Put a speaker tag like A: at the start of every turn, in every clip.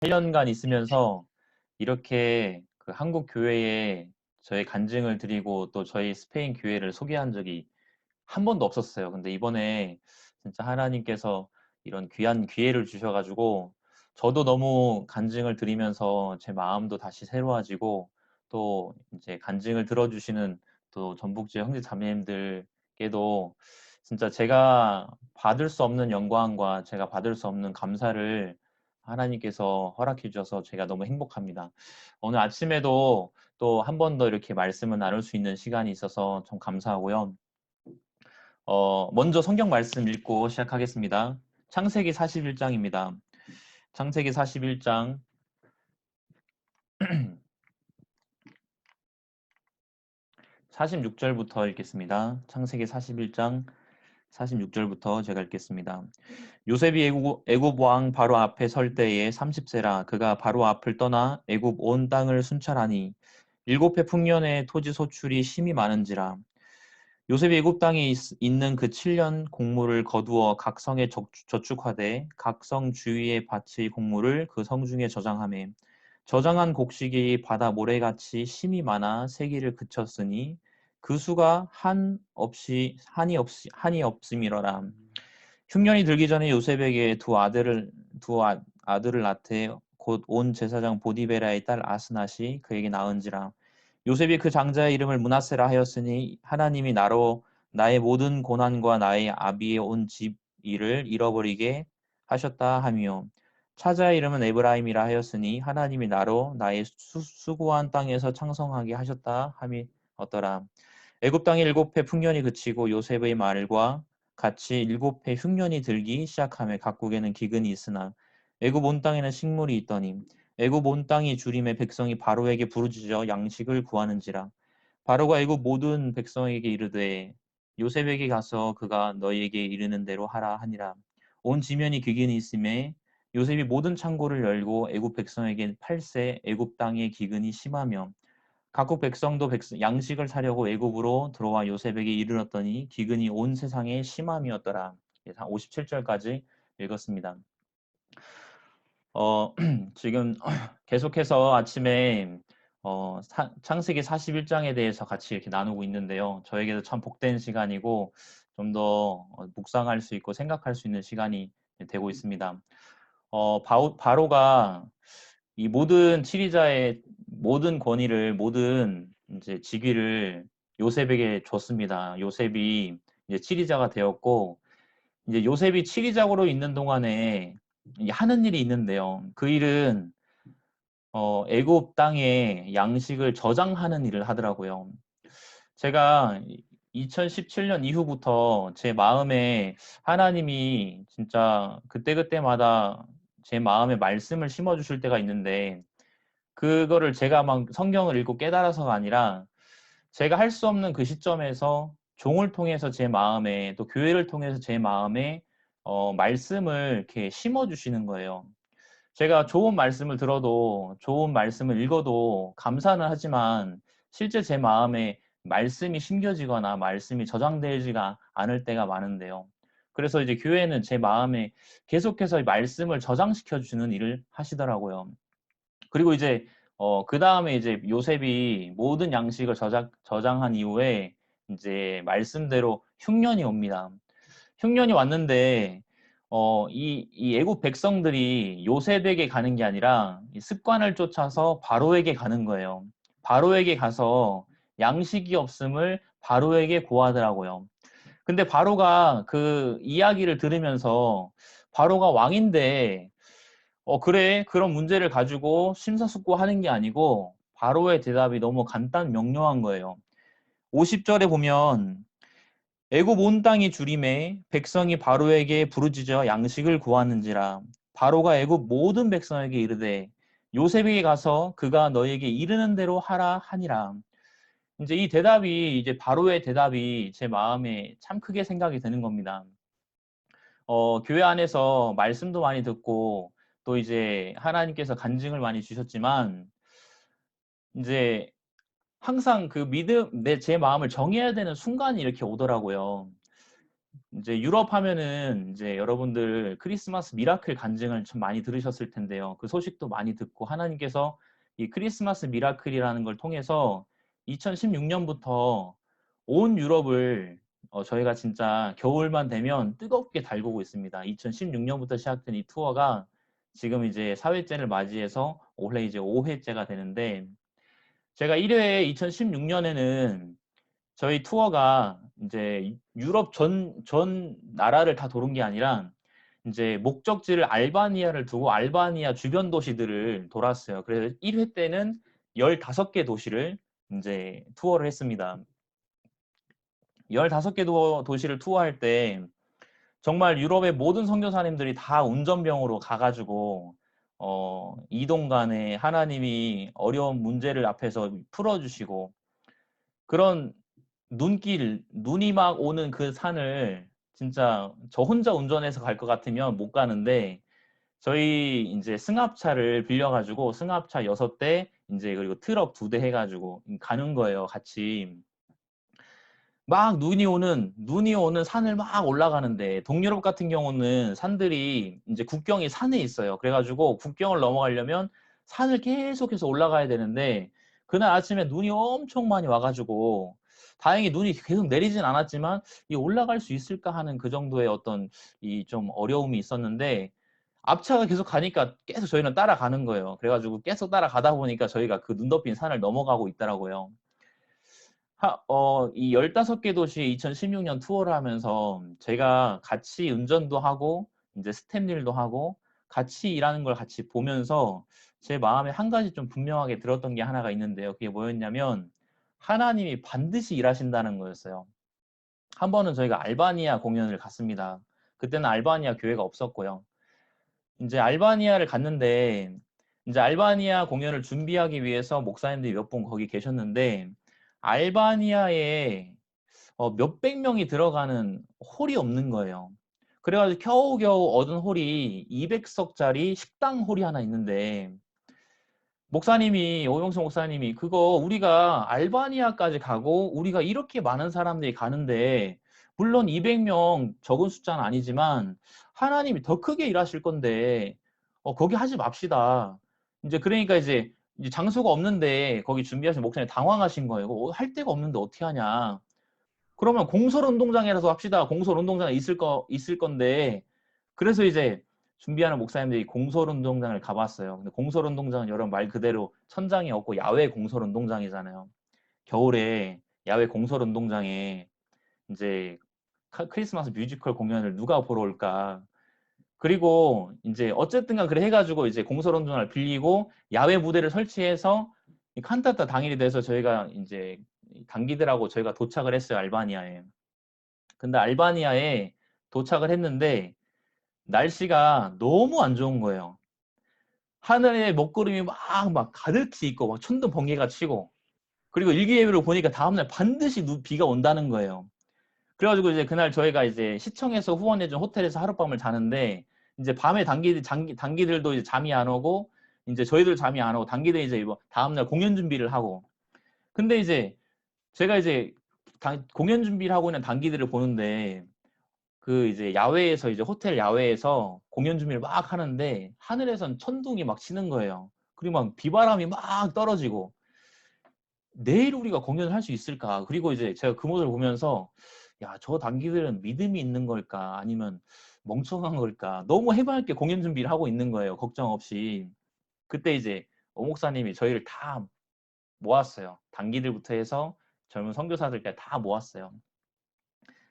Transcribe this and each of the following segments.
A: 8년간 있으면서 이렇게 그 한국 교회에 저희 간증을 드리고 또 저희 스페인 교회를 소개한 적이 한 번도 없었어요. 근데 이번에 진짜 하나님께서 이런 귀한 기회를 주셔가지고 저도 너무 간증을 드리면서 제 마음도 다시 새로워지고 또 이제 간증을 들어주시는 또 전북지회 형제 자매님들께도 진짜 제가 받을 수 없는 영광과 제가 받을 수 없는 감사를 하나님께서 허락해 주셔서 제가 너무 행복합니다. 오늘 아침에도 또 한 번 더 이렇게 말씀을 나눌 수 있는 시간이 있어서 좀 감사하고요. 먼저 성경 말씀 읽고 시작하겠습니다. 창세기 41장입니다. 창세기 41장 46절부터 읽겠습니다. 창세기 41장 46절부터 제가 읽겠습니다. 요셉이 애굽 왕 바로 앞에 설 때에 30세라 그가 바로 앞을 떠나 애굽 온 땅을 순찰하니 일곱 해 풍년에 토지 소출이 심히 많은지라 요셉이 애굽 땅에 있는 그 7년 곡물을 거두어 각 성에 저축하되 각 성 주위의 밭의 곡물을 그 성 중에 저장하매 저장한 곡식이 바다 모래같이 심히 많아 세기를 그쳤으니 그 수가 한이 없음이러라. 흉년이 들기 전에 요셉에게 두 아들을 낳되 곧 온 제사장 보디베라의 딸 아스낫이 그에게 낳은지라. 요셉이 그 장자의 이름을 므낫세라 하였으니 하나님이 나로 나의 모든 고난과 나의 아비의 온 집 일을 잃어버리게 하셨다 하며 차자의 이름은 에브라임이라 하였으니 하나님이 나로 나의 수고한 땅에서 창성하게 하셨다 함이 어떠라. 애굽 땅에 7해 풍년이 그치고 요셉의 말과 같이 7해 흉년이 들기 시작하며 각국에는 기근이 있으나 애굽 온 땅에는 식물이 있더니 애굽 온 땅이 주림의 백성이 바로에게 부르짖어 양식을 구하는지라. 바로가 애굽 모든 백성에게 이르되 요셉에게 가서 그가 너희에게 이르는 대로 하라 하니라. 온 지면이 기근이 있음에 요셉이 모든 창고를 열고 애굽 백성에게 팔세 애굽 땅의 기근이 심하며 각국 백성도 양식을 사려고 애굽으로 들어와 요셉에게 이르렀더니 기근이 온 세상에 심함이었더라. 57절까지 읽었습니다. 지금 계속해서 아침에 창세기 41장에 대해서 같이 이렇게 나누고 있는데요. 저에게도 참 복된 시간이고 좀 더 묵상할 수 있고 생각할 수 있는 시간이 되고 있습니다. 바로가 이 모든 치리자의 모든 권위를 모든 이제 직위를 요셉에게 줬습니다. 요셉이 이제 치리자가 되었고 이제 요셉이 치리자로 있는 동안에 하는 일이 있는데요. 그 일은 애굽 땅에 양식을 저장하는 일을 하더라고요. 제가 2017년 이후부터 제 마음에 하나님이 진짜 그때그때마다 제 마음에 말씀을 심어주실 때가 있는데 그거를 제가 막 성경을 읽고 깨달아서가 아니라 제가 할 수 없는 그 시점에서 종을 통해서 제 마음에 또 교회를 통해서 제 마음에 말씀을 이렇게 심어주시는 거예요. 제가 좋은 말씀을 들어도 좋은 말씀을 읽어도 감사는 하지만 실제 제 마음에 말씀이 심겨지거나 말씀이 저장되지가 않을 때가 많은데요. 그래서 이제 교회는 제 마음에 계속해서 말씀을 저장시켜 주는 일을 하시더라고요. 그리고 이제 그 다음에 이제 요셉이 모든 양식을 저장한 이후에 이제 말씀대로 흉년이 옵니다. 흉년이 왔는데 이 애국 백성들이 요셉에게 가는 게 아니라 이 습관을 쫓아서 바로에게 가는 거예요. 바로에게 가서 양식이 없음을 바로에게 고하더라고요. 근데 바로가 그 이야기를 들으면서 바로가 왕인데 그래 그런 문제를 가지고 심사숙고하는 게 아니고 바로의 대답이 너무 간단 명료한 거예요. 50절에 보면 애굽 온 땅이 주림에 백성이 바로에게 부르짖어 양식을 구하는지라 바로가 애굽 모든 백성에게 이르되 요셉에게 가서 그가 너희에게 이르는 대로 하라 하니라. 이제 이 대답이 이제 바로의 대답이 제 마음에 참 크게 생각이 드는 겁니다. 교회 안에서 말씀도 많이 듣고 또 이제 하나님께서 간증을 많이 주셨지만 이제 항상 그 제 마음을 정해야 되는 순간이 이렇게 오더라고요. 이제 유럽 하면은 이제 여러분들 크리스마스 미라클 간증을 참 많이 들으셨을 텐데요. 그 소식도 많이 듣고 하나님께서 이 크리스마스 미라클이라는 걸 통해서 2016년부터 온 유럽을 저희가 진짜 겨울만 되면 뜨겁게 달구고 있습니다. 2016년부터 시작된 이 투어가 지금 이제 4회째를 맞이해서 올해 이제 5회째가 되는데 제가 1회 2016년에는 저희 투어가 이제 유럽 전 나라를 다 도는 게 아니라 이제 목적지를 알바니아를 두고 알바니아 주변 도시들을 돌았어요. 그래서 1회 때는 15개 도시를 이제 투어를 했습니다. 15개 도시를 투어할 때 정말 유럽의 모든 선교사님들이 다 운전병으로 가가지고 이동 간에 하나님이 어려운 문제를 앞에서 풀어주시고 그런 눈이 막 오는 그 산을 진짜 저 혼자 운전해서 갈 것 같으면 못 가는데 저희 이제 승합차를 빌려가지고 승합차 6대 이제 그리고 트럭 2대 해가지고 가는 거예요. 같이. 막 눈이 오는 산을 막 올라가는데 동유럽 같은 경우는 산들이 이제 국경이 산에 있어요. 그래가지고 국경을 넘어가려면 산을 계속해서 올라가야 되는데 그날 아침에 눈이 엄청 많이 와가지고 다행히 눈이 계속 내리진 않았지만 이 올라갈 수 있을까 하는 그 정도의 어떤 이 좀 어려움이 있었는데 앞차가 계속 가니까 계속 저희는 따라가는 거예요. 그래가지고 계속 따라가다 보니까 저희가 그 눈 덮인 산을 넘어가고 있더라고요. 이 15개 도시 2016년 투어를 하면서 제가 같이 운전도 하고 이제 스텝 일도 하고 같이 일하는 걸 같이 보면서 제 마음에 한 가지 좀 분명하게 들었던 게 하나가 있는데요. 그게 뭐였냐면 하나님이 반드시 일하신다는 거였어요. 한 번은 저희가 알바니아 공연을 갔습니다. 그때는 알바니아 교회가 없었고요. 이제 알바니아를 갔는데 이제 알바니아 공연을 준비하기 위해서 목사님들이 몇 분 거기 계셨는데 알바니아에 몇백 명이 들어가는 홀이 없는 거예요. 그래가지고 겨우겨우 얻은 홀이 200석짜리 식당 홀이 하나 있는데 목사님이 오영수 목사님이 그거 우리가 알바니아까지 가고 우리가 이렇게 많은 사람들이 가는데 물론 200명 적은 숫자는 아니지만 하나님이 더 크게 일하실 건데 거기 하지 맙시다. 이제 그러니까 이제 장소가 없는데 거기 준비하신 목사님 당황하신 거예요. 할 데가 없는데 어떻게 하냐. 그러면 공설운동장이라서 합시다. 공설운동장에 있을 건데. 그래서 이제 준비하는 목사님들이 공설운동장을 가봤어요. 근데 공설운동장은 여러분 말 그대로 천장이 없고 야외 공설운동장이잖아요. 겨울에 야외 공설운동장에 이제 크리스마스 뮤지컬 공연을 누가 보러 올까. 그리고 이제 어쨌든간 그래 해가지고 이제 공설운동장을 빌리고 야외 무대를 설치해서 이 칸타타 당일이 돼서 저희가 이제 단기들하고 저희가 도착을 했어요. 알바니아에. 근데 알바니아에 도착을 했는데 날씨가 너무 안 좋은 거예요. 하늘에 먹구름이 막 가득히 있고 막 천둥 번개가 치고 그리고 일기예보를 보니까 다음날 반드시 비가 온다는 거예요. 그래가지고 이제 그날 저희가 이제 시청에서 후원해준 호텔에서 하룻밤을 자는데 이제 밤에 단기들도 이제 잠이 안 오고 이제 저희들 잠이 안 오고 단기들 이제 다음날 공연 준비를 하고 근데 이제 제가 이제 공연 준비를 하고 있는 단기들을 보는데 그 이제 야외에서 이제 호텔 야외에서 공연 준비를 막 하는데 하늘에선 천둥이 막 치는 거예요. 그리고 막 비바람이 막 떨어지고 내일 우리가 공연을 할 수 있을까? 그리고 이제 제가 그 모습을 보면서 야, 저 단기들은 믿음이 있는 걸까? 아니면 멍청한 걸까? 너무 해맑게 공연 준비를 하고 있는 거예요. 걱정 없이. 그때 이제 오 목사님이 저희를 다 모았어요. 단기들부터 해서 젊은 선교사들까지 다 모았어요.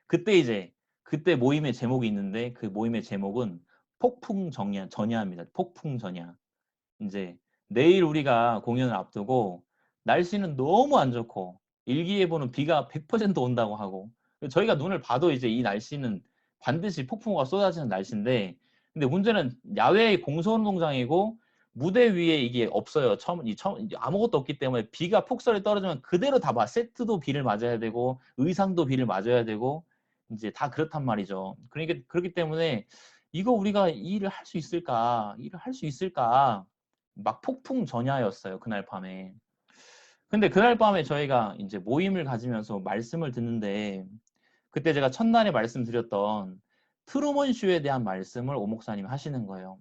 A: 그때 이제 그때 모임의 제목이 있는데 그 모임의 제목은 전야입니다. 폭풍 전야. 이제 내일 우리가 공연을 앞두고 날씨는 너무 안 좋고 일기예보는 비가 100% 온다고 하고 저희가 눈을 봐도 이제 이 날씨는 반드시 폭풍우가 쏟아지는 날씨인데 근데 문제는 야외 공설운동장이고 무대 위에 이게 없어요. 아무것도 없기 때문에 비가 폭설이 떨어지면 그대로 다 세트도 비를 맞아야 되고 의상도 비를 맞아야 되고 이제 다 그렇단 말이죠. 그러니까 그렇기 때문에 이거 우리가 이 일을 할 수 있을까? 일을 할 수 있을까? 막 폭풍 전야였어요. 그날 밤에. 근데 그날 밤에 저희가 이제 모임을 가지면서 말씀을 듣는데 그때 제가 첫날에 말씀드렸던 트루먼 쇼에 대한 말씀을 오 목사님이 하시는 거예요.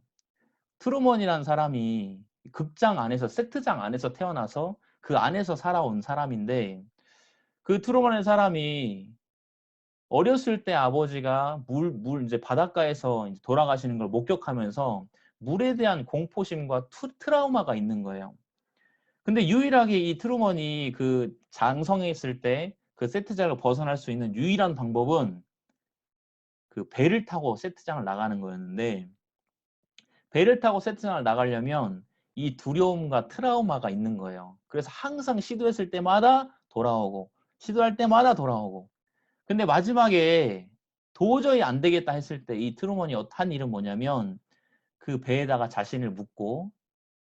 A: 트루먼이라는 사람이 극장 안에서 세트장 안에서 태어나서 그 안에서 살아온 사람인데 그 트루먼의 사람이 어렸을 때 아버지가 이제 바닷가에서 이제 돌아가시는 걸 목격하면서 물에 대한 공포심과 트라우마가 있는 거예요. 근데 유일하게 이 트루먼이 그 장성했을 때 그 세트장을 벗어날 수 있는 유일한 방법은 그 배를 타고 세트장을 나가는 거였는데 배를 타고 세트장을 나가려면 이 두려움과 트라우마가 있는 거예요. 그래서 항상 시도했을 때마다 돌아오고 시도할 때마다 돌아오고 근데 마지막에 도저히 안 되겠다 했을 때 이 트루먼이 한 일은 뭐냐면 그 배에다가 자신을 묻고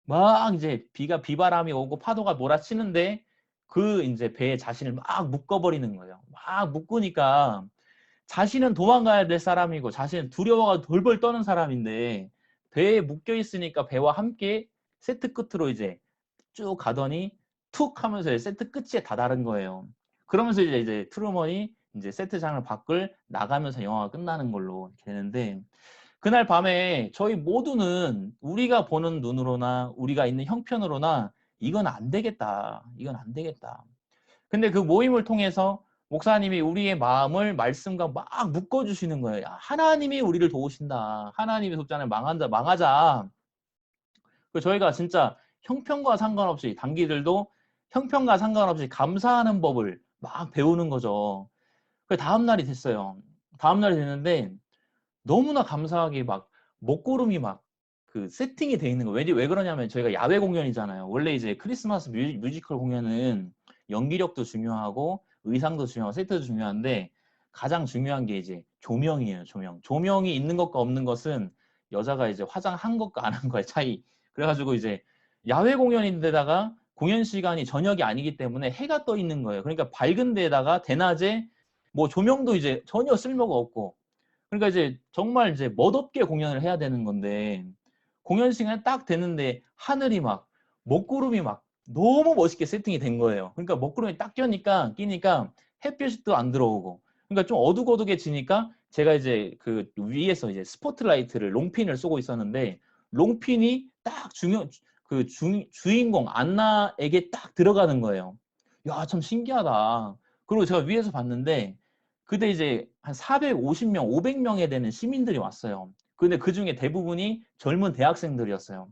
A: 막 이제 비바람이 오고 파도가 몰아치는데 그 이제 배에 자신을 막 묶어버리는 거예요. 막 묶으니까 자신은 도망가야 될 사람이고 자신은 두려워가 돌벌 떠는 사람인데 배에 묶여 있으니까 배와 함께 세트 끝으로 이제 쭉 가더니 툭 하면서 세트 끝에 다다른 거예요. 그러면서 이제 트루먼이 이제 세트장을 밖을 나가면서 영화가 끝나는 걸로 되는데 그날 밤에 저희 모두는 우리가 보는 눈으로나 우리가 있는 형편으로나 이건 안 되겠다. 이건 안 되겠다. 근데 그 모임을 통해서 목사님이 우리의 마음을 말씀과 막 묶어주시는 거예요. 하나님이 우리를 도우신다. 하나님의 속전에 망하자. 저희가 진짜 형편과 상관없이 단기들도 형편과 상관없이 감사하는 법을 막 배우는 거죠. 그 다음 날이 됐어요. 다음 날이 됐는데 너무나 감사하게 막 먹구름이 막 그 세팅이 돼 있는 거예요. 왜 그러냐면 저희가 야외 공연이잖아요. 원래 이제 크리스마스 뮤지컬 공연은 연기력도 중요하고 의상도 중요하고 세트도 중요한데 가장 중요한 게 이제 조명이에요. 조명이 있는 것과 없는 것은 여자가 이제 화장한 것과 안 한 거의 차이. 그래가지고 이제 야외 공연인데다가 공연 시간이 저녁이 아니기 때문에 해가 떠 있는 거예요. 그러니까 밝은 데다가 대낮에 뭐 조명도 이제 전혀 쓸모가 없고 그러니까 이제 정말 이제 멋없게 공연을 해야 되는 건데 공연 시간이 딱 됐는데 하늘이 막 먹구름이 막 너무 멋있게 세팅이 된 거예요. 그러니까 먹구름이 딱 끼니까 햇볕도 안 들어오고 그러니까 좀 어둑어둑해지니까 제가 이제 그 위에서 이제 스포트라이트를 롱핀을 쏘고 있었는데 롱핀이 딱 주인공 안나에게 딱 들어가는 거예요. 야, 참 신기하다. 그리고 제가 위에서 봤는데 그때 이제 한 450명, 500명에 되는 시민들이 왔어요. 근데 그 중에 대부분이 젊은 대학생들이었어요.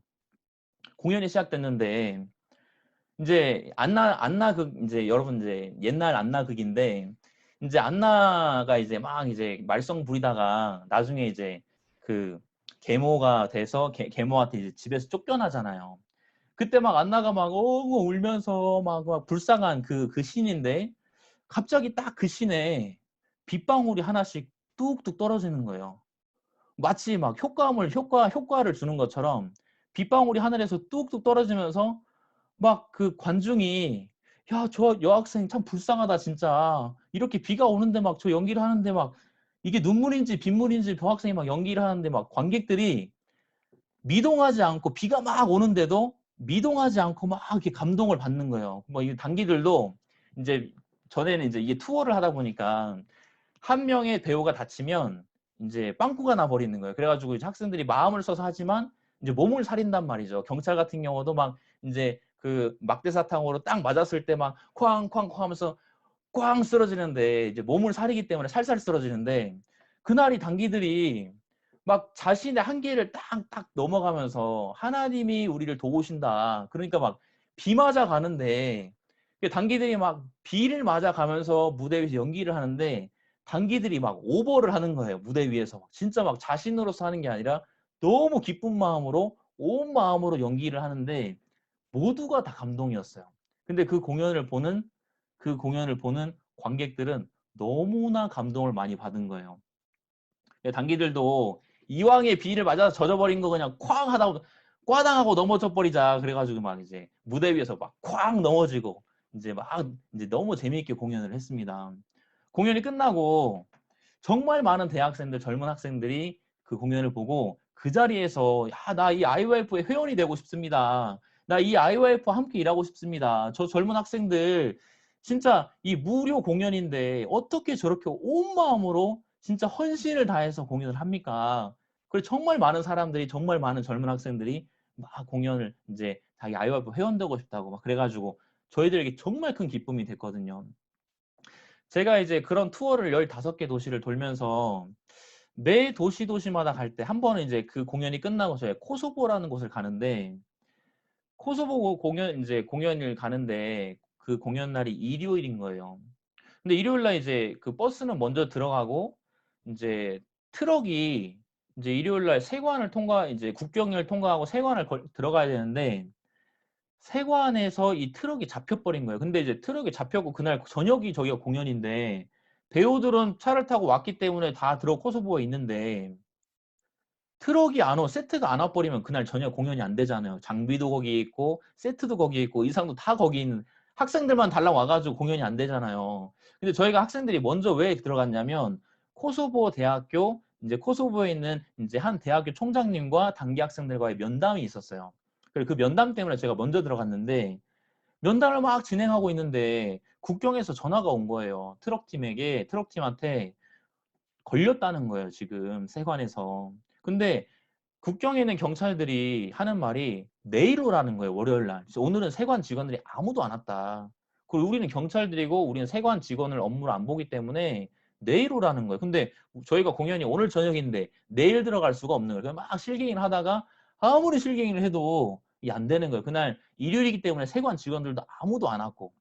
A: 공연이 시작됐는데 이제 안나극 이제 여러분 이제 옛날 안나극인데 이제 안나가 이제 막 이제 말썽 부리다가 나중에 이제 그 계모가 돼서 계모한테 이제 집에서 쫓겨나잖아요. 그때 막 안나가 막 엉엉 울면서 막 불쌍한 그 씬인데 갑자기 딱 그 씬에 빗방울이 하나씩 뚝뚝 떨어지는 거예요. 마치 막 효과를 주는 것처럼 빗방울이 하늘에서 뚝뚝 떨어지면서 막 그 관중이 야, 저 여학생 참 불쌍하다 진짜. 이렇게 비가 오는데 막 저 연기를 하는데 막 이게 눈물인지 빗물인지 저 학생이 막 연기를 하는데 막 관객들이 미동하지 않고 비가 막 오는데도 미동하지 않고 막 이렇게 감동을 받는 거예요. 뭐 이 단기들도 이제 전에는 이제 이게 투어를 하다 보니까 한 명의 배우가 다치면 이제 빵꾸가 나버리는 거예요. 그래가지고 이제 학생들이 마음을 써서 하지만 이제 몸을 사린단 말이죠. 경찰 같은 경우도 막 이제 그 막대사탕으로 딱 맞았을 때 막 쾅쾅쾅 하면서 꽝 쓰러지는데 이제 몸을 사리기 때문에 살살 쓰러지는데 그날 이 단기들이 막 자신의 한계를 딱딱 넘어가면서 하나님이 우리를 도우신다. 그러니까 막 비 맞아 가는데 단기들이 막 비를 맞아 가면서 무대 위에서 연기를 하는데 단기들이 막 오버를 하는 거예요. 무대 위에서. 진짜 막 자신으로서 하는 게 아니라 너무 기쁜 마음으로 온 마음으로 연기를 하는데 모두가 다 감동이었어요. 근데 그 공연을 보는 관객들은 너무나 감동을 많이 받은 거예요. 단기들도 이왕에 비를 맞아서 젖어버린 거 그냥 쾅 하다 꽈당하고 넘어져 버리자 그래가지고 막 이제 무대 위에서 막 쾅 넘어지고 이제 막 이제 너무 재미있게 공연을 했습니다. 공연이 끝나고 정말 많은 대학생들, 젊은 학생들이 그 공연을 보고 그 자리에서 야, 나 이 IYF의 회원이 되고 싶습니다. 나 이 IYF와 함께 일하고 싶습니다. 저 젊은 학생들 진짜 이 무료 공연인데 어떻게 저렇게 온 마음으로 진짜 헌신을 다해서 공연을 합니까? 그리고 정말 많은 사람들이 정말 많은 젊은 학생들이 막 공연을 이제 자기 아이와이프 회원되고 싶다고 막 그래가지고 저희들에게 정말 큰 기쁨이 됐거든요. 제가 이제 그런 투어를 15개 도시를 돌면서 매 도시마다 갈 때 한 번은 이제 그 공연이 끝나고 저희 코소보라는 곳을 가는데 코소보 공연 이제 공연을 가는데 그 공연 날이 일요일인 거예요. 근데 일요일 날 이제 그 버스는 먼저 들어가고 이제 트럭이 이제 일요일 날 세관을 통과 이제 국경을 통과하고 세관을 들어가야 되는데 세관에서 이 트럭이 잡혀버린 거예요. 근데 이제 트럭이 잡혔고 그날 저녁이 저기가 공연인데 배우들은 차를 타고 왔기 때문에 다 들어 코소보에 있는데 트럭이 안 오, 세트가 안 와버리면 그날 저녁 공연이 안 되잖아요. 장비도 거기 있고, 세트도 거기 있고, 의상도 다 거기 있는, 학생들만 달랑 와가지고 공연이 안 되잖아요. 근데 저희가 학생들이 먼저 왜 들어갔냐면, 코소보 대학교, 이제 코소보에 있는 이제 한 대학교 총장님과 단기 학생들과의 면담이 있었어요. 그래서 그 면담 때문에 제가 먼저 들어갔는데, 면담을 막 진행하고 있는데, 국경에서 전화가 온 거예요. 트럭팀한테 걸렸다는 거예요, 지금, 세관에서. 근데 국경에 있는 경찰들이 하는 말이 내일 오라는 거예요, 월요일 날. 그래서 오늘은 세관 직원들이 아무도 안 왔다. 그리고 우리는 경찰들이고 우리는 세관 직원을 업무를 안 보기 때문에 내일 오라는 거예요. 근데 저희가 공연이 오늘 저녁인데 내일 들어갈 수가 없는 거예요. 막 실갱이를 하다가 아무리 실갱이를 해도 이게 안 되는 거예요. 그날 일요일이기 때문에 세관 직원들도 아무도 안 왔고.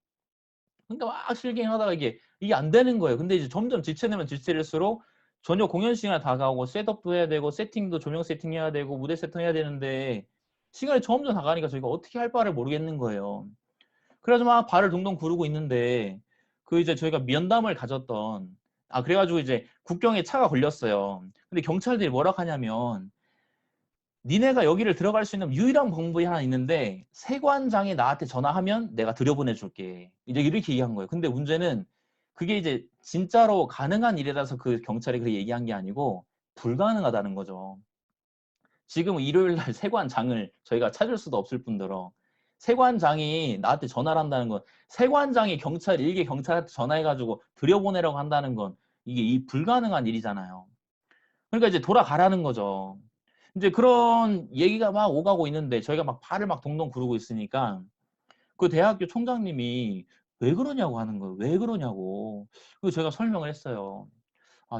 A: 그러니까 막 실갱하다가 이게 안 되는 거예요. 근데 이제 점점 지체되면 지체될수록 저녁 공연 시간이 다가오고 셋업도 해야 되고 세팅도 조명 세팅해야 되고 무대 세팅해야 되는데 시간이 점점 다가니까 저희가 어떻게 할 바를 모르겠는 거예요. 그래서 막 발을 동동 구르고 있는데 그 이제 저희가 면담을 가졌던 그래가지고 이제 국경에 차가 걸렸어요. 근데 경찰들이 뭐라 하냐면 니네가 여기를 들어갈 수 있는 유일한 방법이 하나 있는데 세관장이 나한테 전화하면 내가 들여보내줄게. 이제 이렇게 얘기한 거예요. 근데 문제는 그게 이제 진짜로 가능한 일이라서 그 경찰이 그렇게 얘기한 게 아니고 불가능하다는 거죠. 지금 일요일 날 세관장을 저희가 찾을 수도 없을 뿐더러 세관장이 나한테 전화를 한다는 건 세관장이 일개 경찰한테 전화해가지고 들여보내라고 한다는 건 이게 이 불가능한 일이잖아요. 그러니까 이제 돌아가라는 거죠. 이제 그런 얘기가 막 오가고 있는데 저희가 막 발을 막 동동 구르고 있으니까 그 대학교 총장님이 왜 그러냐고 하는 거예요. 왜 그러냐고. 그래서 제가 설명을 했어요.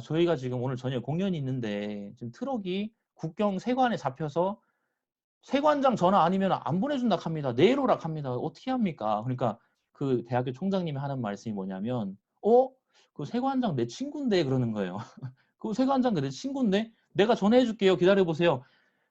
A: 저희가 지금 오늘 저녁에 공연이 있는데 지금 트럭이 국경 세관에 잡혀서 세관장 전화 아니면 안 보내준다 합니다. 내일 오라 합니다. 어떻게 합니까? 그러니까 그 대학교 총장님이 하는 말씀이 뭐냐면 그 세관장 내 친구인데 그러는 거예요. 그 세관장 내 친구인데 내가 전화해 줄게요. 기다려 보세요.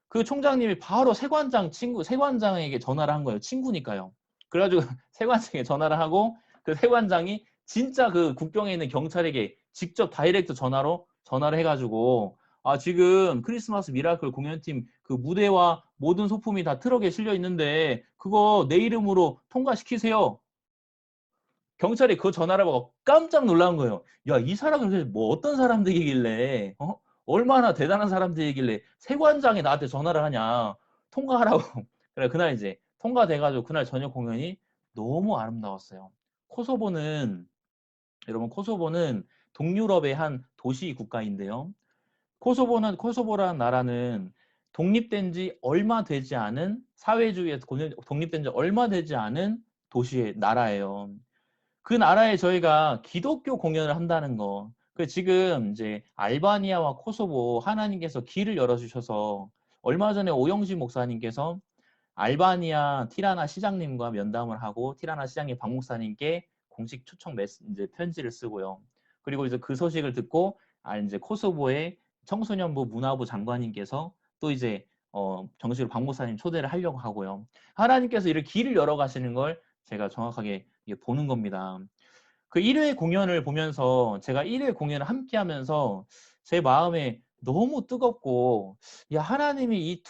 A: 그 총장님이 바로 세관장에게 전화를 한 거예요. 친구니까요. 그래가지고 세관장에 전화를 하고 그 세관장이 진짜 그 국경에 있는 경찰에게 직접 다이렉트 전화를 해가지고 지금 크리스마스 미라클 공연팀 그 무대와 모든 소품이 다 트럭에 실려 있는데 그거 내 이름으로 통과시키세요. 경찰이 그 전화를 받고 깜짝 놀란 거예요. 야, 이 사람은 도대체 뭐 어떤 사람들이길래, 얼마나 대단한 사람들이길래 세관장이 나한테 전화를 하냐. 통과하라고. 그래, 그날 이제 통과돼가지고 그날 저녁 공연이 너무 아름다웠어요. 코소보는, 여러분, 코소보는 동유럽의 한 도시 국가인데요. 코소보라는 나라는 독립된 지 얼마 되지 않은, 사회주의에서 독립된 지 얼마 되지 않은 나라예요. 그 나라에 저희가 기독교 공연을 한다는 거. 지금 이제 알바니아와 코소보 하나님께서 길을 열어주셔서 얼마 전에 오영지 목사님께서 알바니아 티라나 시장님과 면담을 하고 티라나 시장님 박 목사님께 공식 초청 이제 편지를 쓰고요. 그리고 이제 그 소식을 듣고 이제 코소보의 청소년부 문화부 장관님께서 또 이제 정식으로 박 목사님 초대를 하려고 하고요. 하나님께서 이를 길을 열어 가시는 걸 제가 정확하게 보는 겁니다. 그 1회 공연을 보면서 제가 1회 공연을 함께 하면서 제 마음에 너무 뜨겁고 야 하나님이 이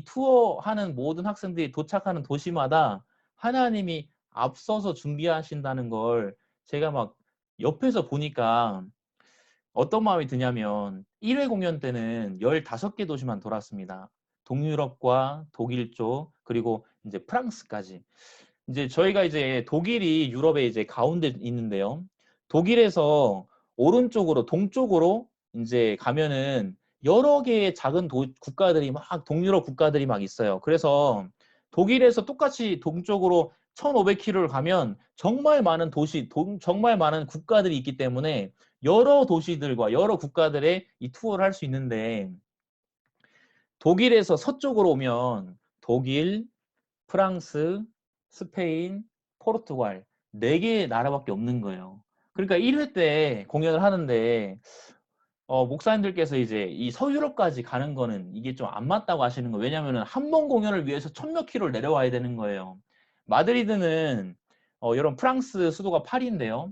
A: 투어하는 모든 학생들이 도착하는 도시마다 하나님이 앞서서 준비하신다는 걸 제가 막 옆에서 보니까 어떤 마음이 드냐면 1회 공연 때는 15개 도시만 돌았습니다. 동유럽과 독일 쪽 그리고 이제 프랑스까지. 이제 저희가 이제 독일이 유럽의 이제 가운데 있는데요. 독일에서 오른쪽으로 동쪽으로 이제 가면은 여러 개의 작은 국가들이 막 동유럽 국가들이 막 있어요. 그래서 독일에서 똑같이 동쪽으로 1,500km를 가면 정말 많은 정말 많은 국가들이 있기 때문에 여러 도시들과 여러 국가들의 이 투어를 할 수 있는데 독일에서 서쪽으로 오면 독일, 프랑스, 스페인, 포르투갈 4개의 나라밖에 없는 거예요. 그러니까 1회 때 공연을 하는데 목사님들께서 이제 이 서유럽까지 가는 거는 이게 좀 안 맞다고 하시는 거예요. 왜냐하면 한 번 공연을 위해서 1,000몇 킬로를 내려와야 되는 거예요. 마드리드는 여러분 프랑스 수도가 파리인데요.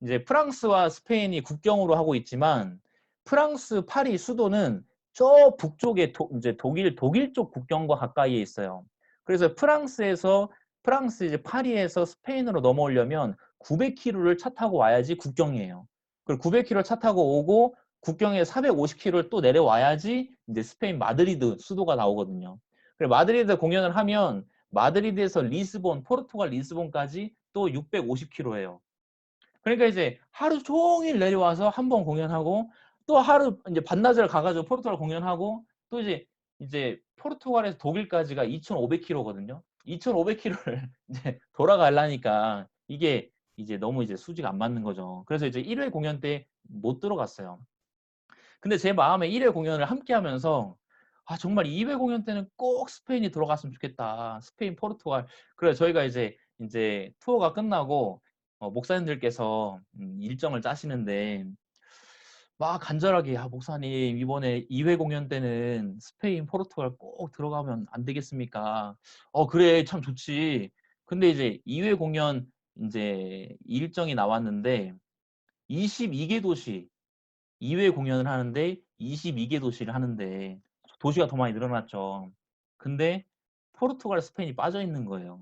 A: 이제 프랑스와 스페인이 국경으로 하고 있지만 프랑스 파리 수도는 저 북쪽에 이제 독일 쪽 국경과 가까이에 있어요. 그래서 프랑스 이제 파리에서 스페인으로 넘어오려면 900km를 차 타고 와야지 국경이에요. 그리고 900km 차 타고 오고 국경에 450km를 또 내려와야지 이제 스페인 마드리드 수도가 나오거든요. 그리고 마드리드 공연을 하면 마드리드에서 리스본, 포르투갈 리스본까지 또 650km예요. 그러니까 이제 하루 종일 내려와서 한 번 공연하고 또 하루 이제 반나절 가가지고 포르투갈 공연하고 또 이제 포르투갈에서 독일까지가 2,500km거든요. 2,500km를 이제 돌아가려니까 이게 이제 너무 이제 수지가 안 맞는 거죠. 그래서 이제 1회 공연 때 못 들어갔어요. 근데 제 마음에 1회 공연을 함께 하면서 아, 정말 2회 공연 때는 꼭 스페인이 들어갔으면 좋겠다. 스페인, 포르투갈. 그래 저희가 이제 투어가 끝나고 목사님들께서 일정을 짜시는데 막 간절하게 아, 목사님 이번에 2회 공연 때는 스페인, 포르투갈 꼭 들어가면 안 되겠습니까? 그래 참 좋지. 근데 이제 2회 공연 이제 일정이 나왔는데 22개 도시 2회 공연을 하는데 22개 도시를 하는데 도시가 더 많이 늘어났죠. 근데 포르투갈, 스페인이 빠져 있는 거예요.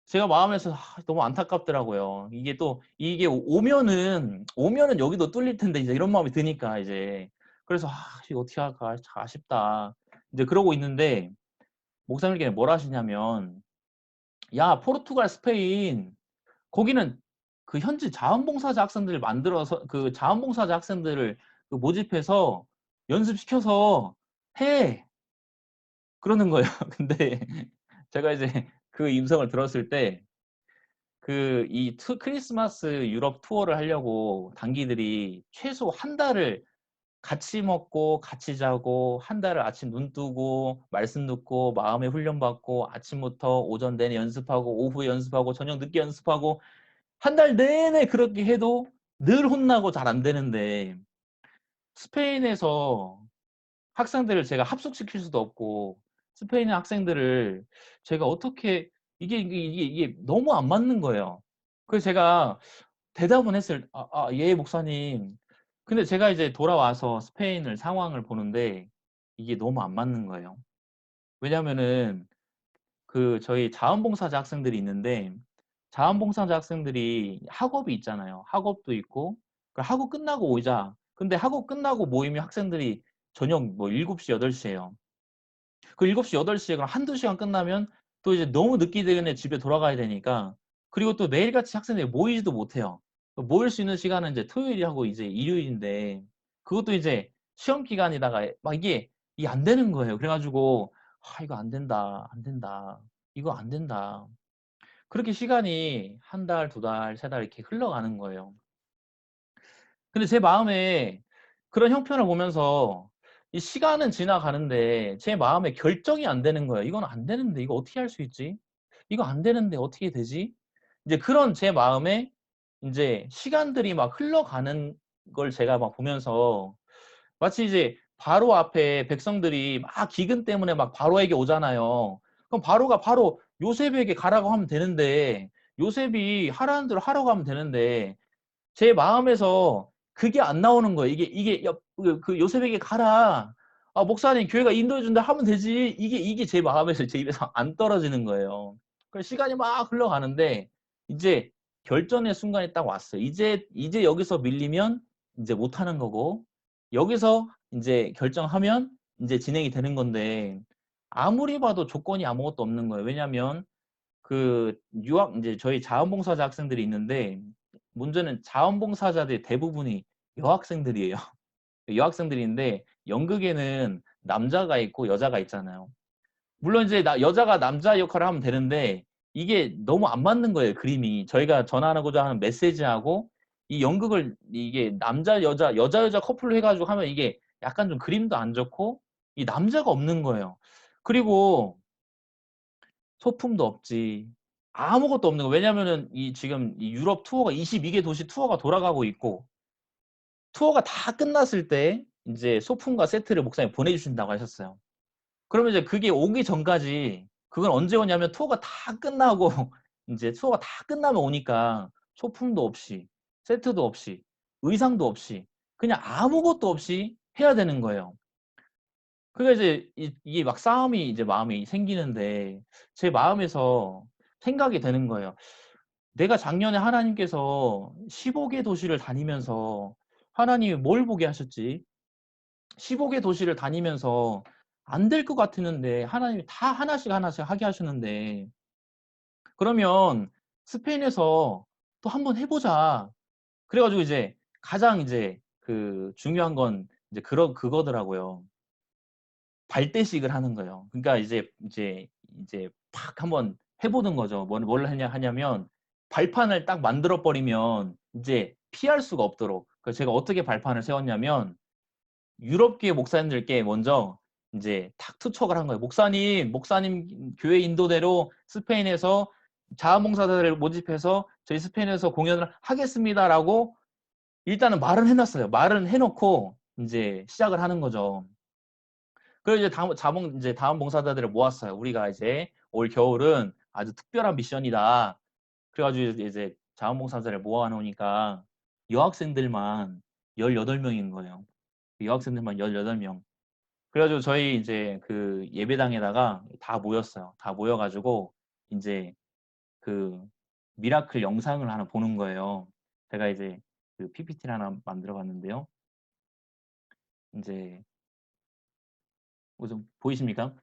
A: 제가 마음에서 너무 안타깝더라고요. 이게 오면은 여기도 뚫릴 텐데 이제 이런 마음이 드니까 이제 그래서 이거 어떻게 할까 참 아쉽다. 이제 그러고 있는데 목사님께서 뭐라 하시냐면 야 포르투갈, 스페인 거기는 그 현지 자원봉사자 학생들을 만들어서 그 자원봉사자 학생들을 그 모집해서 연습시켜서 해 그러는 거예요. 근데 제가 이제 그 임성을 들었을 때 그 크리스마스 유럽 투어를 하려고 단기들이 최소 한 달을 같이 먹고 같이 자고 한 달을 아침 눈 뜨고 말씀 듣고 마음의 훈련 받고 아침부터 오전 내내 연습하고 오후에 연습하고 저녁 늦게 연습하고 한 달 내내 그렇게 해도 늘 혼나고 잘 안 되는데 스페인에서 학생들을 제가 합숙시킬 수도 없고 스페인의 학생들을 제가 어떻게 이게 너무 안 맞는 거예요. 그래서 제가 대답은 했을 예, 목사님. 근데 제가 이제 돌아와서 스페인을 상황을 보는데 이게 너무 안 맞는 거예요. 왜냐면은 그 저희 자원봉사자 학생들이 있는데 자원봉사자 학생들이 학업이 있잖아요. 학업도 있고 그 학업 끝나고 오자. 근데 학업 끝나고 모이면 학생들이 저녁 뭐 7시, 8시에요. 그 7시, 8시에 그럼 한두 시간 끝나면 또 이제 너무 늦기 때문에 집에 돌아가야 되니까 그리고 또 매일같이 학생들이 모이지도 못해요. 모일 수 있는 시간은 이제 토요일하고 이제 일요일인데 그것도 이제 시험 기간이다가 막 이게 안 되는 거예요. 그래가지고 이거 안 된다, 안 된다, 이거 안 된다. 그렇게 시간이 한 달, 두 달, 세 달 이렇게 흘러가는 거예요. 근데 제 마음에 그런 형편을 보면서 이 시간은 지나가는데 제 마음에 결정이 안 되는 거예요. 이건 안 되는데 이거 어떻게 할 수 있지? 이거 안 되는데 어떻게 되지? 이제 그런 제 마음에 이제 시간들이 막 흘러가는 걸 제가 막 보면서 마치 이제 바로 앞에 백성들이 막 기근 때문에 막 바로에게 오잖아요. 그럼 바로가 바로 요셉에게 가라고 하면 되는데 요셉이 하라는 대로 하라고 하면 되는데 제 마음에서 그게 안 나오는 거예요. 이게 그 요셉에게 가라. 목사님 교회가 인도해 준다 하면 되지. 이게 제 마음에서 제 입에서 안 떨어지는 거예요. 그 시간이 막 흘러가는데 이제 결전의 순간이 딱 왔어요. 이제 여기서 밀리면 이제 못 하는 거고 여기서 이제 결정하면 이제 진행이 되는 건데 아무리 봐도 조건이 아무것도 없는 거예요. 왜냐하면 그 유학 인제 저희 자원봉사자 학생들이 있는데 문제는 자원봉사자들 대부분이 여학생들이에요. 여학생들인데 연극에는 남자가 있고 여자가 있잖아요. 물론 이제 여자가 남자 역할을 하면 되는데 이게 너무 안 맞는 거예요, 그림이. 저희가 전하고자 하는 메시지하고 이 연극을 이게 남자, 여자, 여자 커플로 해 가지고 하면 이게 약간 좀 그림도 안 좋고 이 남자가 없는 거예요. 그리고 소품도 없지. 아무것도 없는 거예요. 왜냐면은 이 지금 이 유럽 투어가 22개 도시 투어가 돌아가고 있고 투어가 다 끝났을 때 인제 소품과 세트를 목사님이 보내주신다고 하셨어요. 그러면 이제 그게 오기 전까지 그건 언제 오냐면 투어가 다 끝나고 인제 투어가 다 끝나면 오니까 소품도 없이 세트도 없이 의상도 없이 그냥 아무것도 없이 해야 되는 거예요. 그러니까 이제 이게 막 싸움이 이제 마음이 생기는데 제 마음에서 생각이 되는 거예요. 내가 작년에 하나님께서 15개 도시를 다니면서 하나님이 뭘 보게 하셨지? 15개 도시를 다니면서 안 될 것 같았는데 하나님이 다 하나씩 하나씩 하게 하셨는데 그러면 스페인에서 또 한번 해 보자. 그래 가지고 이제 가장 이제 그 중요한 건 이제 그거더라고요. 발대식을 하는 거예요. 그러니까 이제 팍 한번 해 보는 거죠. 뭘 하냐면 발판을 딱 만들어 버리면 인제 피할 수가 없도록. 그래서 제가 어떻게 발판을 세웠냐면 유럽계 목사님들께 먼저 인제 탁 투척을 한 거예요. 목사님 교회 인도대로 스페인에서 자원봉사자들을 모집해서 저희 스페인에서 공연을 하겠습니다라고 일단은 말은 해 놨어요. 말은 해 놓고 인제 시작을 하는 거죠. 그리고 이제 다음 봉사자들을 모았어요. "우리가 이제 올 겨울은 아주 특별한 미션이다." 그래 가지고 이제 자원봉사자를 모아 놓으니까 여학생들만 18 명인 거예요. 여학생들만 18 명. 그래 가지고 저희 이제 그 예배당에다가 다 모였어요. 다 모여 가지고 인제 그 미라클 영상을 하나 보는 거예요. 제가 이제 그 PPT를 하나 만들어 봤는데요. 인제 좀 보이십니까?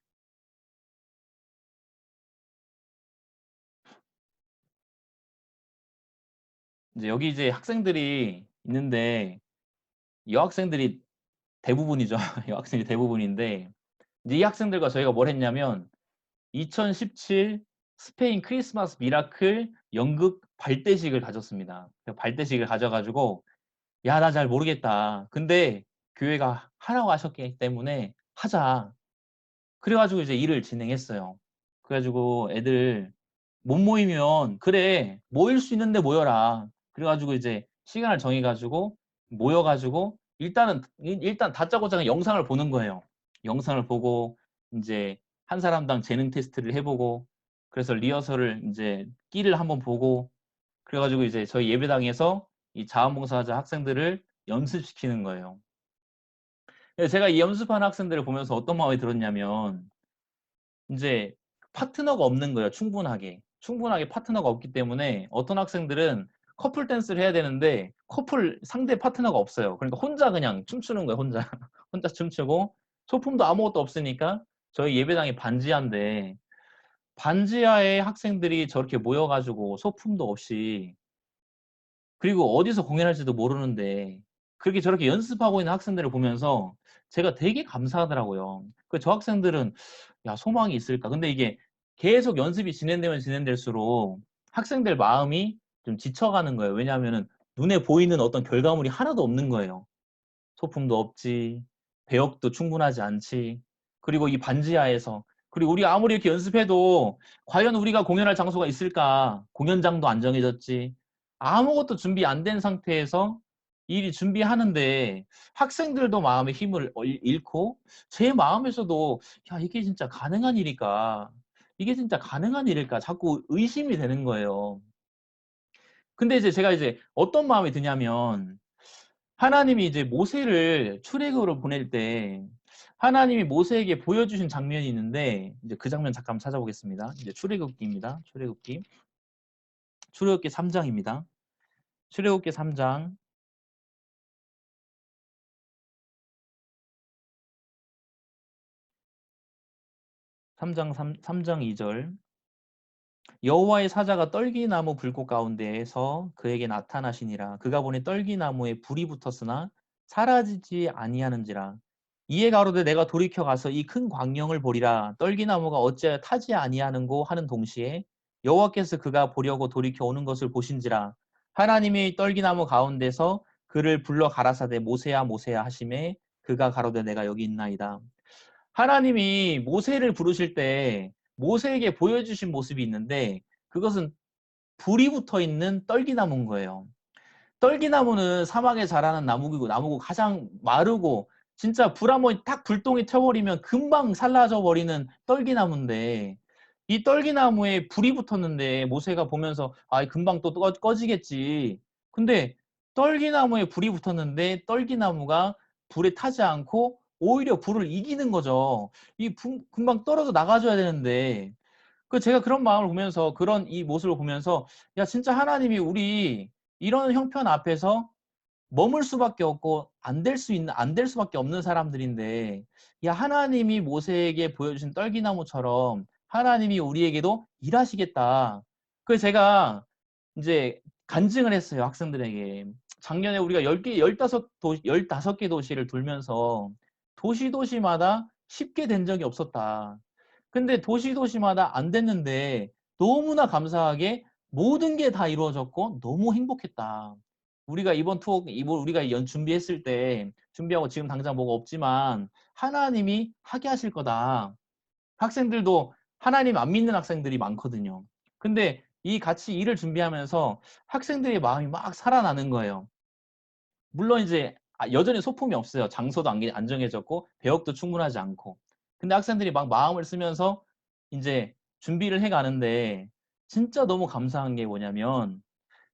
A: 이제 여기 이제 학생들이 있는데 여학생들이 대부분이죠. 여학생이 대부분인데 이제 이 학생들과 저희가 뭘 했냐면 2017 스페인 크리스마스 미라클 연극 발대식을 가졌습니다. 그 발대식을 가져 가지고 "야 나 잘 모르겠다. 근데 교회가 하라고 하셨기 때문에 하자." 그래 가지고 이제 일을 진행했어요. 그래 가지고 애들 "못 모이면 그래 모일 수 있는데 모여라." 그래 가지고 이제 시간을 정해 가지고 모여 가지고 일단 다짜고짜 그냥 영상을 보는 거예요. 영상을 보고 인제 한 사람당 재능 테스트를 해 보고 그래서 리허설을 인제 끼를 한번 보고 그래 가지고 이제 저희 예배당에서 이 자원봉사자 학생들을 연습시키는 거예요. 그래서 제가 이 연습하는 학생들을 보면서 어떤 마음이 들었냐면 인제 파트너가 없는 거예요 충분하게. 충분하게 파트너가 없기 때문에 어떤 학생들은 커플 댄스를 해야 되는데 커플 상대 파트너가 없어요. 그러니까 혼자 그냥 춤추는 거예요 혼자. 혼자 춤추고 소품도 아무것도 없으니까 저희 예배당이 반지하인데 반지하에 학생들이 저렇게 모여 가지고 소품도 없이 그리고 어디서 공연할지도 모르는데 그렇게 저렇게 연습하고 있는 학생들을 보면서 제가 되게 감사하더라고요. 저 학생들은 '야 소망이 있을까?' 근데 이게 계속 연습이 진행되면 진행될수록 학생들 마음이 좀 지쳐가는 거예요. 왜냐하면은 눈에 보이는 어떤 결과물이 하나도 없는 거예요. 소품도 없지. 배역도 충분하지 않지. 그리고 이 반지하에서 그리고 우리가 아무리 이렇게 연습해도 '과연 우리가 공연할 장소가 있을까?' 공연장도 안 정해졌지. 아무것도 준비 안 된 상태에서 이 준비하는데 학생들도 마음의 힘을 잃고 제 마음에서도 '야 이게 진짜 가능한 일일까? 이게 진짜 가능한 일일까?' 자꾸 의심이 되는 거예요. 근데 이제 제가 이제 어떤 마음이 드냐면 하나님이 이제 모세를 출애굽으로 보낼 때 하나님이 모세에게 보여주신 장면이 있는데 이제 그 장면 잠깐 찾아보겠습니다. 이제 출애굽기입니다. 출애굽기 3 장입니다. 출애굽기 3 장 3장 2 절 여호와의 사자가 떨기나무 불꽃 가운데에서 그에게 나타나시니라. 그가 보니 떨기나무에 불이 붙었으나 사라지지 아니하는지라. 이에 가로되 내가 돌이켜 가서 이 큰 광경을 보리라. 떨기나무가 어찌하여 타지 아니하는고 하는 동시에 여호와께서 그가 보려고 돌이켜 오는 것을 보신지라. 하나님이 떨기나무 가운데서 그를 불러 가라사대 모세야 모세야 하시매 그가 가로되 내가 여기 있나이다. 하나님이 모세를 부르실 때 모세에게 보여주신 모습이 있는데 그것은 불이 붙어 있는 떨기나무인 거예요. 떨기나무는 사막에 자라는 나무고 가장 마르고 진짜 불 한번 딱 불똥이 튀어버리면 금방 살라져 버리는 떨기나무인데 이 떨기나무에 불이 붙었는데 모세가 보면서 아 금방 또 꺼지겠지. 근데 떨기나무에 불이 붙었는데 떨기나무가 불에 타지 않고 오히려 불을 이기는 거죠. 금방 떨어져 나가줘야 되는데 제가 그런 마음을 보면서 그런 이 모습을 보면서 야 진짜 하나님이 우리 이런 형편 앞에서 머물 수밖에 없고 안 될 수밖에 없는 사람들인데 야 하나님이 모세에게 보여주신 떨기나무처럼 하나님이 우리에게도 일하시겠다. 그래서 제가 이제 간증을 했어요, 학생들에게. 작년에 우리가 10개, 15개 도시를 돌면서 도시마다 쉽게 된 적이 없었다. 근데 도시마다 안 됐는데 너무나 감사하게 모든 게 다 이루어졌고 너무 행복했다. 우리가 이번 투어, 우리가 준비했을 때 준비하고 지금 당장 뭐가 없지만 하나님이 하게 하실 거다. 학생들도 하나님 안 믿는 학생들이 많거든요. 근데 이 같이 일을 준비하면서 학생들의 마음이 막 살아나는 거예요. 물론 이제 여전히 소품이 없어요. 장소도 안 정해졌고 배역도 충분하지 않고. 근데 학생들이 막 마음을 쓰면서 이제 준비를 해 가는데 진짜 너무 감사한 게 뭐냐면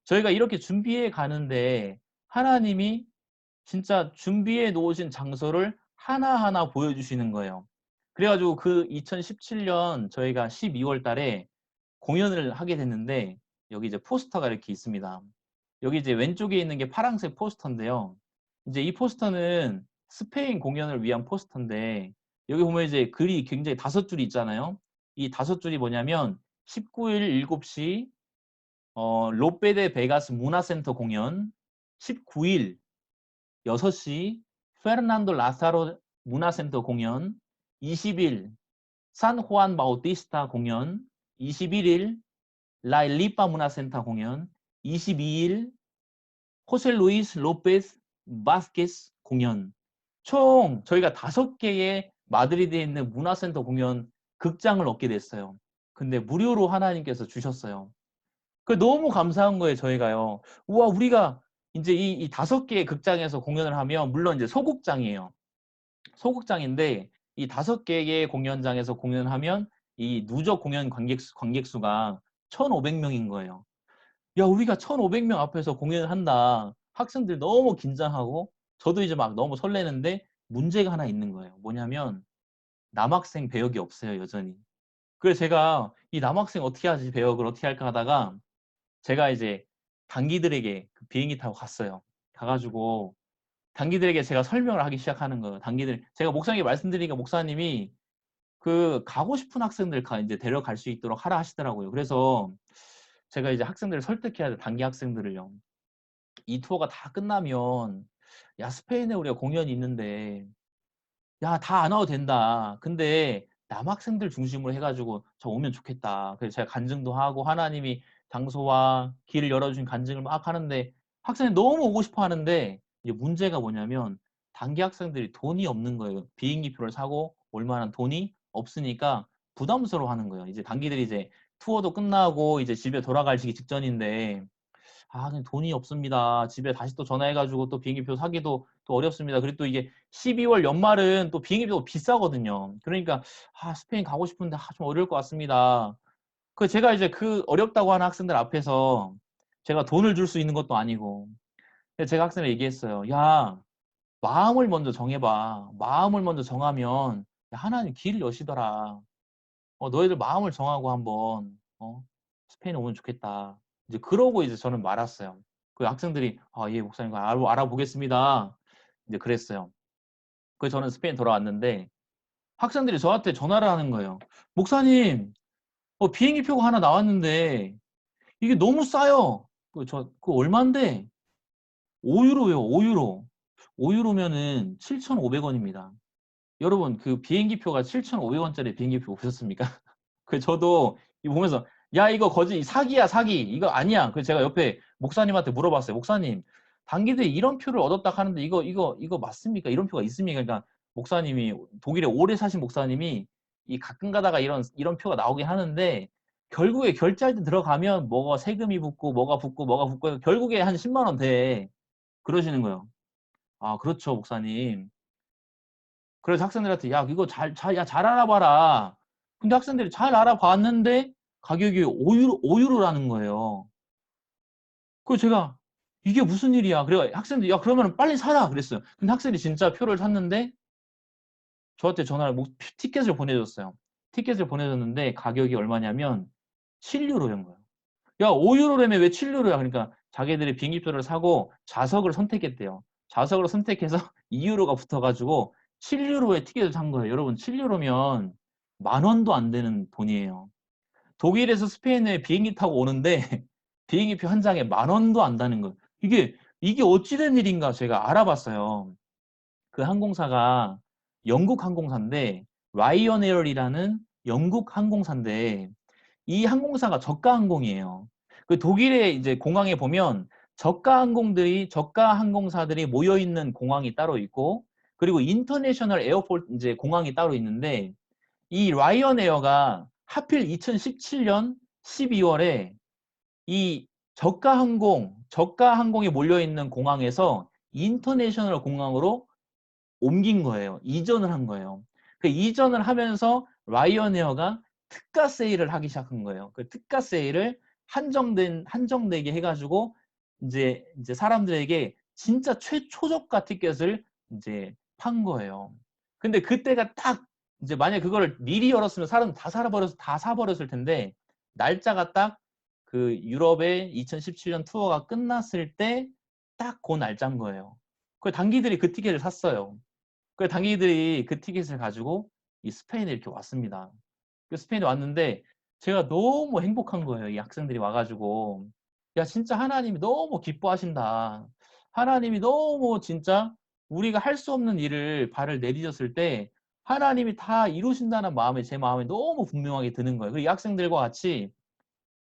A: 저희가 이렇게 준비해 가는데 하나님이 진짜 준비해 놓으신 장소를 하나하나 보여주시는 거예요. 그래가지고 그 2017년 저희가 12월 달에 공연을 하게 됐는데 여기 이제 포스터가 이렇게 있습니다. 여기 이제 왼쪽에 있는 게 파란색 포스터인데요. 이제 이 포스터는 스페인 공연을 위한 포스터인데 여기 보면 이제 글이 굉장히 5줄이 있잖아요. 이 5줄이 뭐냐면 19일 7시 로페데 베가스 문화센터 공연, 19일 6시 페르난도 라사로 문화센터 공연, 20일 산호안 바우티스타 공연, 21일 라일리파 문화센터 공연, 22일 호세 루이스 로페스 바스케스 공연. 총 저희가 5개의 마드리드에 있는 문화센터 공연 극장을 얻게 됐어요. 근데 무료로 하나님께서 주셨어요. 너무 감사한 거예요, 저희가요. 우와, 우리가 이제 이 5개의 극장에서 공연을 하면, 물론 이제 소극장이에요. 소극장인데, 이 5개의 공연장에서 공연하면, 이 누적 공연 관객 수가 1,500명인 거예요. 야, 우리가 1,500명 앞에서 공연을 한다. 학생들 너무 긴장하고, 저도 이제 막 너무 설레는데, 문제가 하나 있는 거예요. 뭐냐면, 남학생 배역이 없어요, 여전히. 그래서 제가 이 남학생 어떻게 하지, 배역을 어떻게 할까 하다가, 제가 이제 단기들에게 그 비행기 타고 갔어요. 가가지고 단기들에게 제가 설명을 하기 시작하는 거예요. 제가 목사님께 말씀드리니까 목사님이 그 가고 싶은 학생들 이제 데려갈 수 있도록 하라 하시더라고요. 그래서 제가 이제 학생들을 설득해야 돼, 단기 학생들을요. 이 투어가 다 끝나면 야 스페인에 우리가 공연이 있는데 야, 다 안 와도 된다. 근데 남학생들 중심으로 해가지고 저 오면 좋겠다. 그래서 제가 간증도 하고 하나님이 장소와 길을 열어주신 간증을 막 하는데 학생이 너무 오고 싶어 하는데 이제 문제가 뭐냐면 단기 학생들이 돈이 없는 거예요. 비행기 표를 사고 올 만한 돈이 없으니까 부담스러워 하는 거예요. 이제 단기들이 이제 투어도 끝나고 이제 집에 돌아갈 시기 직전인데 아, 그냥 돈이 없습니다. 집에 다시 또 전화해가지고 또 비행기표 사기도 또 어렵습니다. 그리고 또 이게 12월 연말은 또 비행기표 비싸거든요. 그러니까, 아, 스페인 가고 싶은데 좀 어려울 것 같습니다. 제가 이제 그 어렵다고 하는 학생들 앞에서 제가 돈을 줄 수 있는 것도 아니고, 제가 학생을 얘기했어요. 야, 마음을 먼저 정해봐. 마음을 먼저 정하면 하나님 길을 여시더라. 너희들 마음을 정하고 한번 스페인 오면 좋겠다. 이제 그러고 이제 저는 말았어요. 그 학생들이 아, 예, 목사님 알아보겠습니다. 이제 그랬어요. 그래서 저는 스페인 돌아왔는데 학생들이 저한테 전화를 하는 거예요. 목사님, 비행기표가 하나 나왔는데 이게 너무 싸요. 그 얼만데? 5유로요, 5유로. 5유로면은 7,500원입니다. 여러분, 그 비행기표가 7,500원짜리 비행기표 보셨습니까? 저도 이거 보면서, 야, 이거 사기야, 사기. 이거 아니야. 제가 옆에 목사님한테 물어봤어요. 목사님, 단기들이 이런 표를 얻었다 하는데 이거 맞습니까? 이런 표가 있습니까? 그러니까 목사님이, 독일에 오래 사신 목사님이 가끔 가다가 이런 표가 나오긴 하는데 결국에 결제할 때 들어가면 뭐가 세금이 붙고 뭐가 붙고 결국에 한 10만 원 돼. 그러시는 거예요. 아, 그렇죠, 목사님. 그래서 학생들한테 야 이거 잘 알아봐라. 근데 학생들이 잘 알아봤는데 가격이 5유로라는 거예요. 그래서 제가 이게 무슨 일이야. 그래 학생들이 야 그러면 빨리 사라 그랬어요. 근데 학생들이 진짜 표를 샀는데 저한테 티켓을 보내줬어요. 티켓을 보내줬는데 가격이 얼마냐면 7유로인 거예요. 야 5유로라며 왜 7유로야. 그러니까 자기들이 비행기표를 사고 좌석을 선택했대요. 좌석을 선택해서 2유로가 붙어가지고 7유로에 티켓을 산 거예요. 여러분 7유로면 10,000원도 안 되는 돈이에요. 독일에서 스페인에 비행기 타고 오는데 비행기표 한 장에 10,000원도 안 다는 거예요. 이게 어찌 된 일인가 제가 알아봤어요. 그 항공사가 영국 항공사인데 라이언에어이라는 영국 항공사인데 이 항공사가 저가 항공이에요. 그 독일의 이제 공항에 보면 저가 항공사들이 모여 있는 공항이 따로 있고 그리고 인터내셔널 에어포트 이제 공항이 따로 있는데 이 라이언에어가 하필 2017년 12월에 이 저가 항공이 몰려 있는 공항에서 인터내셔널 공항으로 옮긴 거예요. 이전을 한 거예요. 그 이전을 하면서 라이언에어가 특가 세일을 하기 시작한 거예요. 그 특가 세일을 한정되게 해가지고 이제 사람들에게 진짜 최초저가 티켓을 이제 판 거예요. 근데 그때가 딱 이제 만약 그거를 미리 열었으면 사람 다 사버렸을 텐데 날짜가 딱 그 유럽의 2017년 투어가 끝났을 때 딱 그 날짜인 거예요. 그 단기들이 그 티켓을 샀어요. 그 당기들이 그 티켓을 가지고 이 스페인에 이렇게 왔습니다. 그 스페인에 왔는데 제가 너무 행복한 거예요. 이 학생들이 와가지고 야 진짜 하나님이 너무 기뻐하신다. 하나님이 너무 진짜 우리가 할 수 없는 일을 발을 내디뎠을 때 하나님이 다 이루신다는 마음에 제 마음에 너무 분명하게 드는 거예요. 그리고 이 학생들과 같이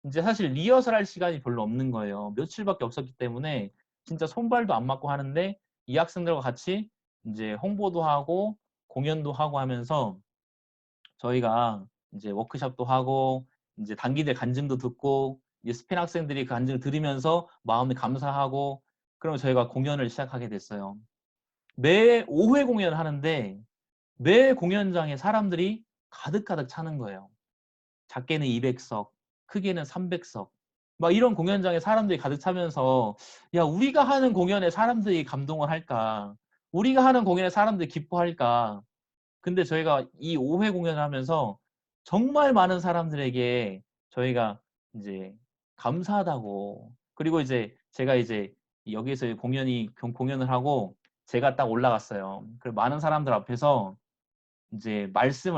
A: 이제 사실 리허설 할 시간이 별로 없는 거예요. 며칠밖에 없었기 때문에 진짜 손발도 안 맞고 하는데 이 학생들과 같이 이제 홍보도 하고 공연도 하고 하면서 저희가 이제 워크숍도 하고 이제 단기들 간증도 듣고 이제 스페인 학생들이 그 간증을 들으면서 마음에 감사하고 그러면 저희가 공연을 시작하게 됐어요. 매 5회 공연을 하는데 매 공연장에 사람들이 가득가득 차는 거예요. 작게는 200석, 크게는 300석. 막 이런 공연장에 사람들이 가득 차면서 야, 우리가 하는 공연에 사람들이 감동을 할까? 우리가 하는 공연에 사람들이 기뻐할까? 근데 저희가 이 5회 공연을 하면서 정말 많은 사람들에게 저희가 이제 감사하다고 그리고 이제 제가 이제 여기에서 공연을 하고 제가 딱 올라갔어요. 그리고 많은 사람들 앞에서 이제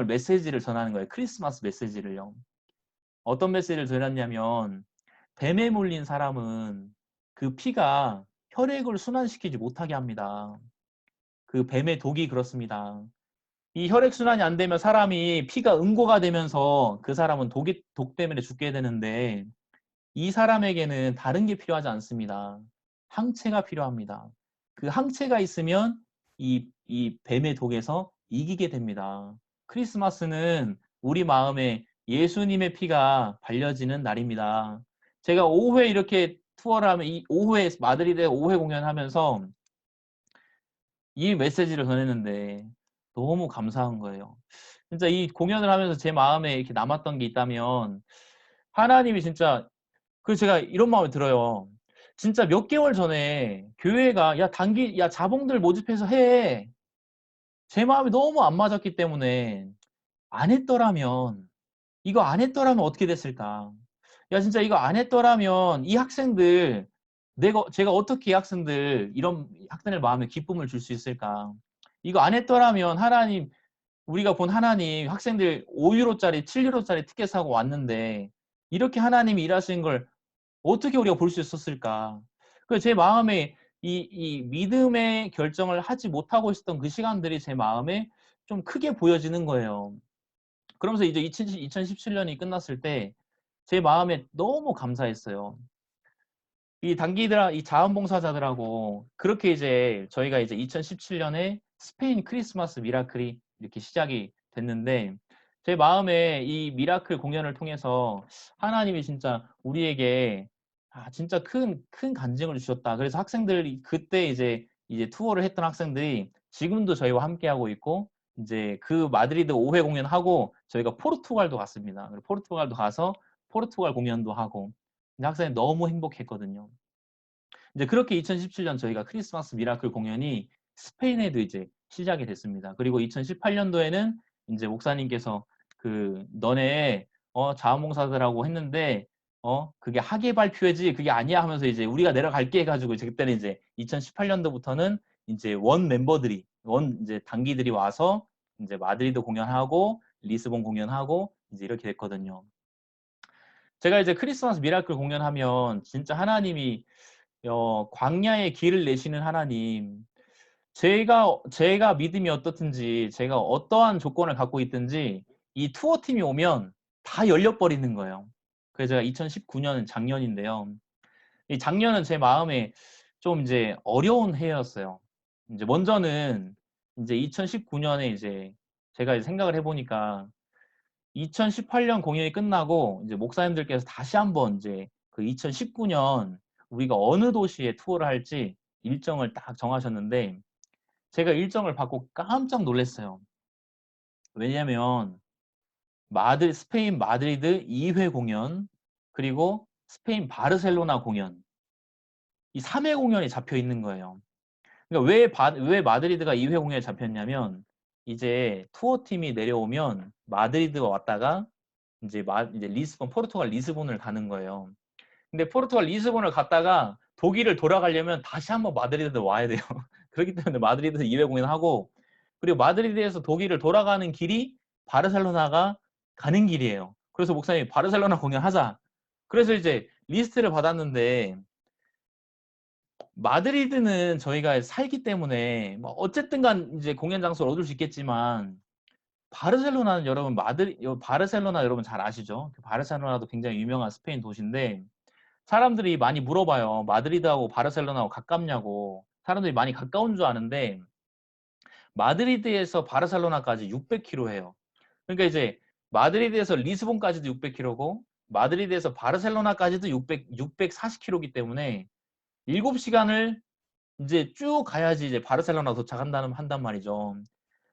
A: 메시지를 전하는 거예요. 크리스마스 메시지를요. 어떤 메시지를 전했냐면 뱀에 물린 사람은 그 피가 혈액을 순환시키지 못하게 합니다. 그 뱀의 독이 그렇습니다. 이 혈액순환이 안 되면 사람이 피가 응고가 되면서 그 사람은 독 때문에 죽게 되는데 이 사람에게는 다른 게 필요하지 않습니다. 항체가 필요합니다. 그 항체가 있으면 이 뱀의 독에서 이기게 됩니다. 크리스마스는 우리 마음에 예수님의 피가 발려지는 날입니다. 제가 5회 이렇게 투어를 하면 이 5회 마드리드에 5회 공연하면서 이 메시지를 전했는데 너무 감사한 거예요. 진짜 이 공연을 하면서 제 마음에 이렇게 남았던 게 있다면 하나님이 진짜 제가 이런 마음이 들어요. 진짜 몇 개월 전에 교회가 야 자봉들 모집해서 해. 제 마음이 너무 안 맞았기 때문에 안 했더라면 이거 안 했더라면 어떻게 됐을까? 야 진짜 이거 안 했더라면 이 학생들 제가 어떻게 이 학생들 이런 학생들 마음에 기쁨을 줄 수 있을까? 이거 안 했더라면 하나님 우리가 본 하나님 학생들 5유로짜리 7유로짜리 티켓 사고 왔는데 이렇게 하나님이 일하시는 걸 어떻게 우리가 볼 수 있었을까? 그 제 마음에 이 믿음의 결정을 하지 못하고 있었던 그 시간들이 제 마음에 좀 크게 보여지는 거예요. 그러면서 이제 2017년이 끝났을 때 제 마음에 너무 감사했어요. 이 자원봉사자들하고 그렇게 이제 저희가 이제 2017년에 스페인 크리스마스 미라클이 이렇게 시작이 됐는데 제 마음에 이 미라클 공연을 통해서 하나님이 진짜 우리에게 진짜 큰 간증을 주셨다. 그래서 학생들이 그때 이제 투어를 했던 학생들이 지금도 저희와 함께하고 있고 이제 그 마드리드 5회 공연하고 저희가 포르투갈도 갔습니다. 포르투갈도 가서 포르투갈 공연도 하고 학생이 너무 행복했거든요. 이제 그렇게 2017년 저희가 크리스마스 미라클 공연이 스페인에도 이제 시작이 됐습니다. 그리고 2018년도에는 이제 목사님께서 그 너네 자원봉사자라고 했는데 그게 학예 발표회지 그게 아니야 하면서 이제 우리가 내려갈게 해가지고 이제 그때는 이제 2018년도부터는 이제 원 이제 단기들이 와서 이제 마드리드 공연하고 리스본 공연하고 이제 이렇게 됐거든요. 제가 이제 크리스마스 미라클 공연하면 진짜 하나님이 광야의 길을 내시는 하나님, 제가 믿음이 어떻든지, 제가 어떠한 조건을 갖고 있든지, 이 투어팀이 오면 다 열려버리는 거예요. 그래서 제가 2019년 작년인데요. 이 작년은 제 마음에 좀 이제 어려운 해였어요. 이제 먼저는 이제 2019년에 이제 제가 생각을 해보니까 2018년 공연이 끝나고 이제 목사님들께서 다시 한번 이제 그 2019년 우리가 어느 도시에 투어를 할지 일정을 딱 정하셨는데 제가 일정을 받고 깜짝 놀랐어요. 왜냐면 스페인 마드리드 2회 공연 그리고 스페인 바르셀로나 공연 이 3회 공연이 잡혀 있는 거예요. 그러니까 왜 마드리드가 2회 공연에 잡혔냐면 이제 투어팀이 내려오면 마드리드가 왔다가 이제 포르투갈 리스본을 가는 거예요. 근데 포르투갈 리스본을 갔다가 독일을 돌아가려면 다시 한번 마드리드 와야 돼요. 그렇기 때문에 마드리드에서 2회 공연하고 그리고 마드리드에서 독일을 돌아가는 길이 바르셀로나가 가는 길이에요. 그래서 목사님이 바르셀로나 공연하자. 그래서 이제 리스트를 받았는데 마드리드는 저희가 살기 때문에 뭐 어쨌든 간 이제 공연 장소를 얻을 수 있겠지만 바르셀로나는 바르셀로나 여러분 잘 아시죠? 바르셀로나도 굉장히 유명한 스페인 도시인데 사람들이 많이 물어봐요. 마드리드하고 바르셀로나하고 가깝냐고. 사람들이 많이 가까운 줄 아는데 마드리드에서 바르셀로나까지 600km예요. 그러니까 이제 마드리드에서 리스본까지도 600km고 마드리드에서 바르셀로나까지도 640km이기 때문에 7시간을 이제 쭉 가야지 이제 바르셀로나 한단 말이죠.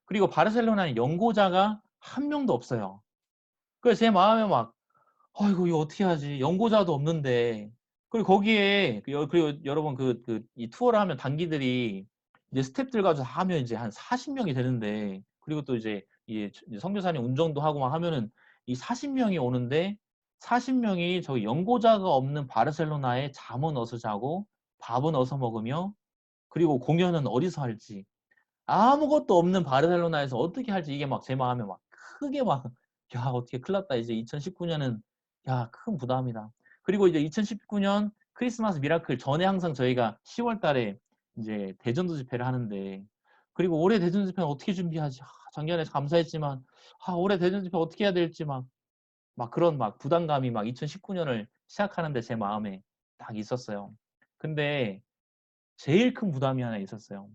A: 그리고 바르셀로나는 연고자가 한 명도 없어요. 그래서 제 마음에 막 아이고 이거 어떻게 하지? 연고자도 없는데. 그리고 거기에 그리고 여러분 이 투어를 하면 단기들이 이제 스태프들 가서 하면 이제 한 40명이 되는데 그리고 또 이제 이 선교사님 운전도 하고 막 하면은 이 40명이 오는데 40명이 저기 연고자가 없는 바르셀로나에 잠은 어디서 자고 밥은 어디서 먹으며 그리고 공연은 어디서 할지 아무것도 없는 바르셀로나에서 어떻게 할지 이게 막 제 마음에 막 크게 막 야 어떻게 큰일 났다 이제 2019년은 야 큰 부담이다. 그리고 이제 2019년 크리스마스 미라클 전에 항상 저희가 10월 달에 이제 대전도 집회를 하는데 그리고 올해 대전 집회는 어떻게 준비하지? 작년에 감사했지만 올해 대전 집회 어떻게 해야 될지 막 그런 막 부담감이 막 2019년을 시작하는데 제 마음에 딱 있었어요. 근데 제일 큰 부담이 하나 있었어요.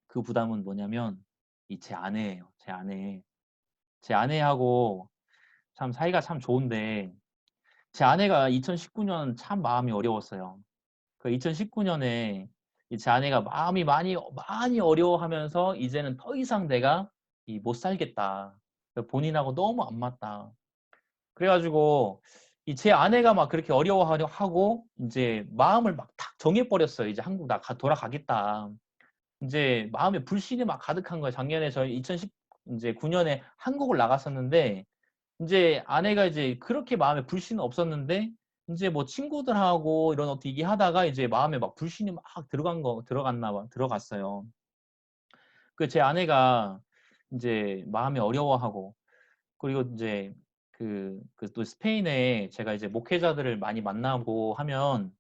A: 그 부담은 뭐냐면 이 제 아내예요. 제 아내. 제 아내하고 참 사이가 참 좋은데 제 아내가 2019년 참 마음이 어려웠어요. 그 2019년에 제 아내가 마음이 많이 어려워하면서 이제는 더 이상 내가 못 살겠다. 본인하고 너무 안 맞다. 그래가지고 제 아내가 막 그렇게 어려워하고 이제 마음을 막 탁 정해버렸어요. 이제 한국 돌아가겠다. 이제 마음에 불신이 막 가득한 거예요. 작년에 저희 2019년에 한국을 나갔었는데 이제 아내가 이제 그렇게 마음에 불신은 없었는데 이제 뭐 친구들하고 이런 어떻게 얘기하다가 이제 마음에 막 불신이 막 들어갔나 봐 들어갔어요. 그 제 아내가 이제 마음이 어려워하고 그리고 이제 또 스페인에 제가 이제 목회자들을 많이 만나고 하면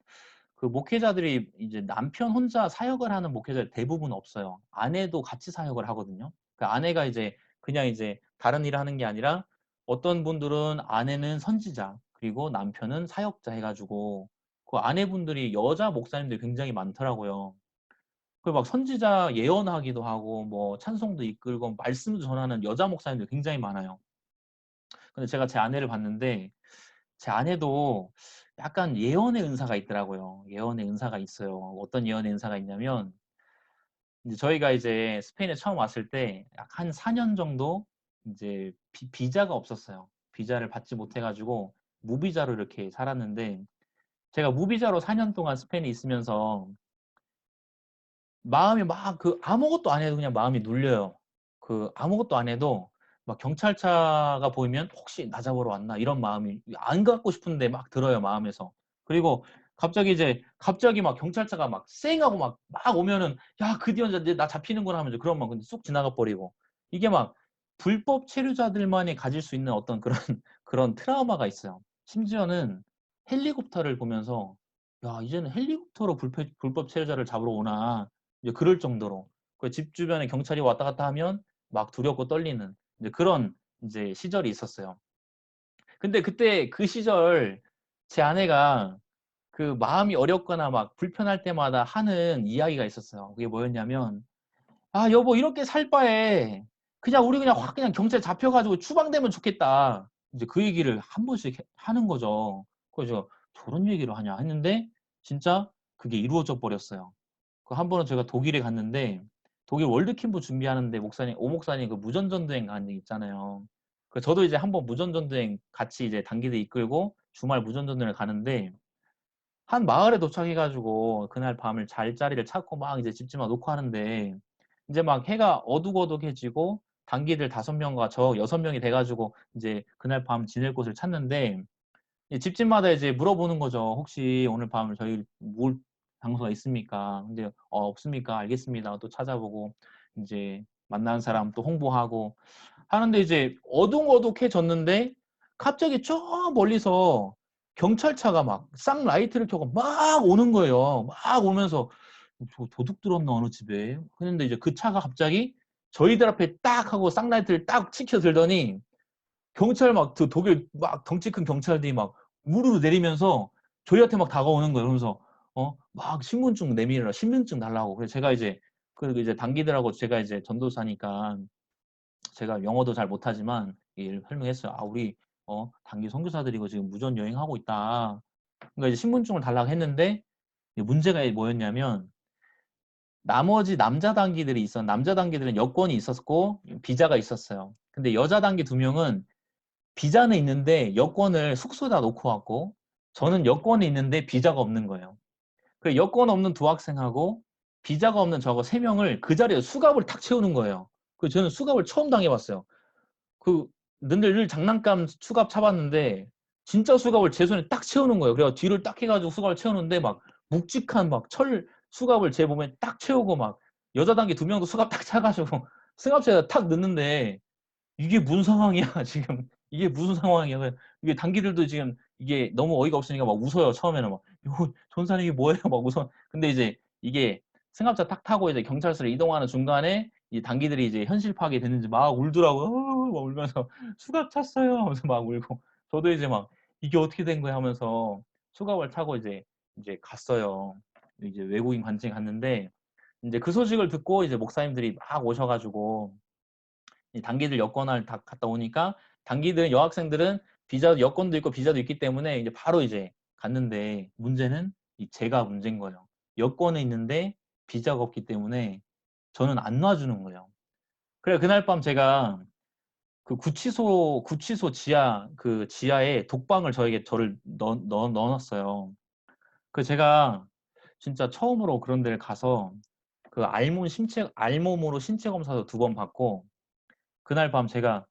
A: 그 목회자들이 이제 남편 혼자 사역을 하는 목회자들 대부분 없어요. 아내도 같이 사역을 하거든요. 그 아내가 이제 그냥 이제 다른 일을 하는 게 아니라 어떤 분들은 아내는 선지자 그리고 남편은 사역자 해가지고 그 아내분들이 여자 목사님들이 굉장히 많더라고요. 그 막 선지자 예언하기도 하고 뭐 찬송도 이끌고 말씀도 전하는 여자 목사님들 굉장히 많아요. 근데 제가 제 아내를 봤는데 제 아내도 약간 예언의 은사가 있더라고요. 예언의 은사가 있어요. 어떤 예언의 은사가 있냐면 이제 저희가 이제 스페인에 처음 왔을 때 약 한 4년 정도 이제 비자가 없었어요. 비자를 받지 못해 가지고 무비자로 이렇게 살았는데 제가 무비자로 4년 동안 스페인에 있으면서 마음이 막 아무것도 안 해도 그냥 마음이 눌려요. 아무것도 안 해도 막 경찰차가 보이면 '혹시 나 잡으러 왔나?' 이런 마음이 안 갖고 싶은데 막 들어요, 마음에서. 그리고 갑자기 막 경찰차가 막 쌩 하고 막 오면은 '야 드디어 이제 나 잡히는구나.' 하면서 그런 막 근데 쑥 지나가 버리고. 이게 막 불법 체류자들만이 가질 수 있는 어떤 그런 그런 트라우마가 있어요. 심지어는 헬리콥터를 보면서 '야 이제는 헬리콥터로 불법 체류자를 잡으러 오나.' 이제 그럴 정도로 그 집 주변에 경찰이 왔다 갔다 하면 막 두렵고 떨리는 이제 그런 이제 시절이 있었어요. 근데 그때 그 시절 제 아내가 그 마음이 어렵거나 막 불편할 때마다 하는 이야기가 있었어요. 그게 뭐였냐면 "아 여보 이렇게 살 바에 그냥 우리 그냥 확 그냥 경찰 잡혀 가지고 추방되면 좋겠다." 이제 그 얘기를 한 번씩 하는 거죠. 그래서 제가 "저런 얘기를 하냐." 했는데 진짜 그게 이루어져 버렸어요. 한 번은 제가 독일에 갔는데 독일 월드캠프 준비하는데 오 목사님 그 무전전도행 가는 데 있잖아요. 저도 이제 한번 무전전도행 같이 이제 단기대 이끌고 주말 무전전도행을 가는데 한 마을에 도착해 가지고 그날 밤을 잘 자리를 찾고 막 이제 집집마 놓고 하는데 인제 막 해가 어둑어둑해지고 단기들 5명과 저 6명이 돼 가지고 인제 그날 밤 지낼 곳을 찾는데 이 집집마다 이제 물어보는 거죠. "혹시 오늘 밤 저희 묵을 장소가 있습니까?" 근데 없습니까?" "알겠습니다." 또 찾아보고 인제 만나는 사람 또 홍보하고 하는데 이제 어둑어둑해졌는데 갑자기 저 멀리서 경찰차가 막 쌍라이트를 켜고 막 오는 거예요. 막 오면서 '저 도둑 들었나 어느 집에?' 했는데 이제 그 차가 갑자기 저희들 앞에 딱 하고 쌍라이트를 딱 치켜 들더니 경찰 독일 막 덩치 큰 경찰들이 막 우르르 내리면서 저희한테 막 다가오는 거예요. 그러면서 막 신분증 내밀으라 신분증 달라고. 그래서 제가 이제 이제 단기들하고 제가 이제 전도사니까 제가 영어도 잘 못하지만 이 설명했어요. "아 우리 단기 선교사들이 이거 지금 무전 여행하고 있다." 그러니까 이제 신분증을 달라고 했는데 이제 문제가 뭐였냐면 나머지 남자 단기들은 여권이 있었고 비자가 있었어요. 근데 여자 단기 2명은 비자는 있는데 여권을 숙소에다 놓고 왔고 저는 여권이 있는데 비자가 없는 거예요. 그 여권 없는 두 학생하고 비자가 없는 저하고 3명을 그 자리에 수갑을 탁 채우는 거예요. 저는 수갑을 처음 당해 봤어요. 그 늘 장난감 수갑 차 봤는데 진짜 수갑을 제 손에 딱 채우는 거예요. 그래 뒤를 딱 해 가지고 수갑을 채우는데 막 묵직한 막 철 수갑을 제 몸에 딱 채우고 막 여자 단기 2명도 수갑 딱 차 가지고 승합차에다 탁 넣는데 이게 무슨 상황이야 지금. 이게 무슨 상황이야. 이게 단기들도 지금 이게 너무 어이가 없으니까 막 웃어요 처음에는 막. "이거 전사님 이게 뭐예요?" 막 웃어. 근데 이제 이게 승합차 탁 타고 이제 경찰서로 이동하는 중간에 이 단기들이 이제 현실 파악이 됐는지 막 울더라고요. 막 울면서 "수갑 찼어요." 하면서 막 울고 저도 이제 막 '이게 어떻게 된 거야?' 하면서 수갑을 차고 이제 갔어요. 이제 외국인 관청에 갔는데 인제 그 소식을 듣고 이제 목사님들이 막 오셔 가지고 이 단기들 여권을 다 갔다 오니까 여학생들은 여권도 있고 비자도 있기 때문에 이제 바로 이제 갔는데 문제는 제가 문제인 거예요. 여권은 있는데 비자가 없기 때문에 저는 안 놔주는 거예요. 그래 그날 밤 제가 그 구치소 지하에 독방을 저를 넣어 놨어요. 제가 진짜 처음으로 그런 데를 가서 알몸으로 신체 검사도 2번 받고 그날 밤 제가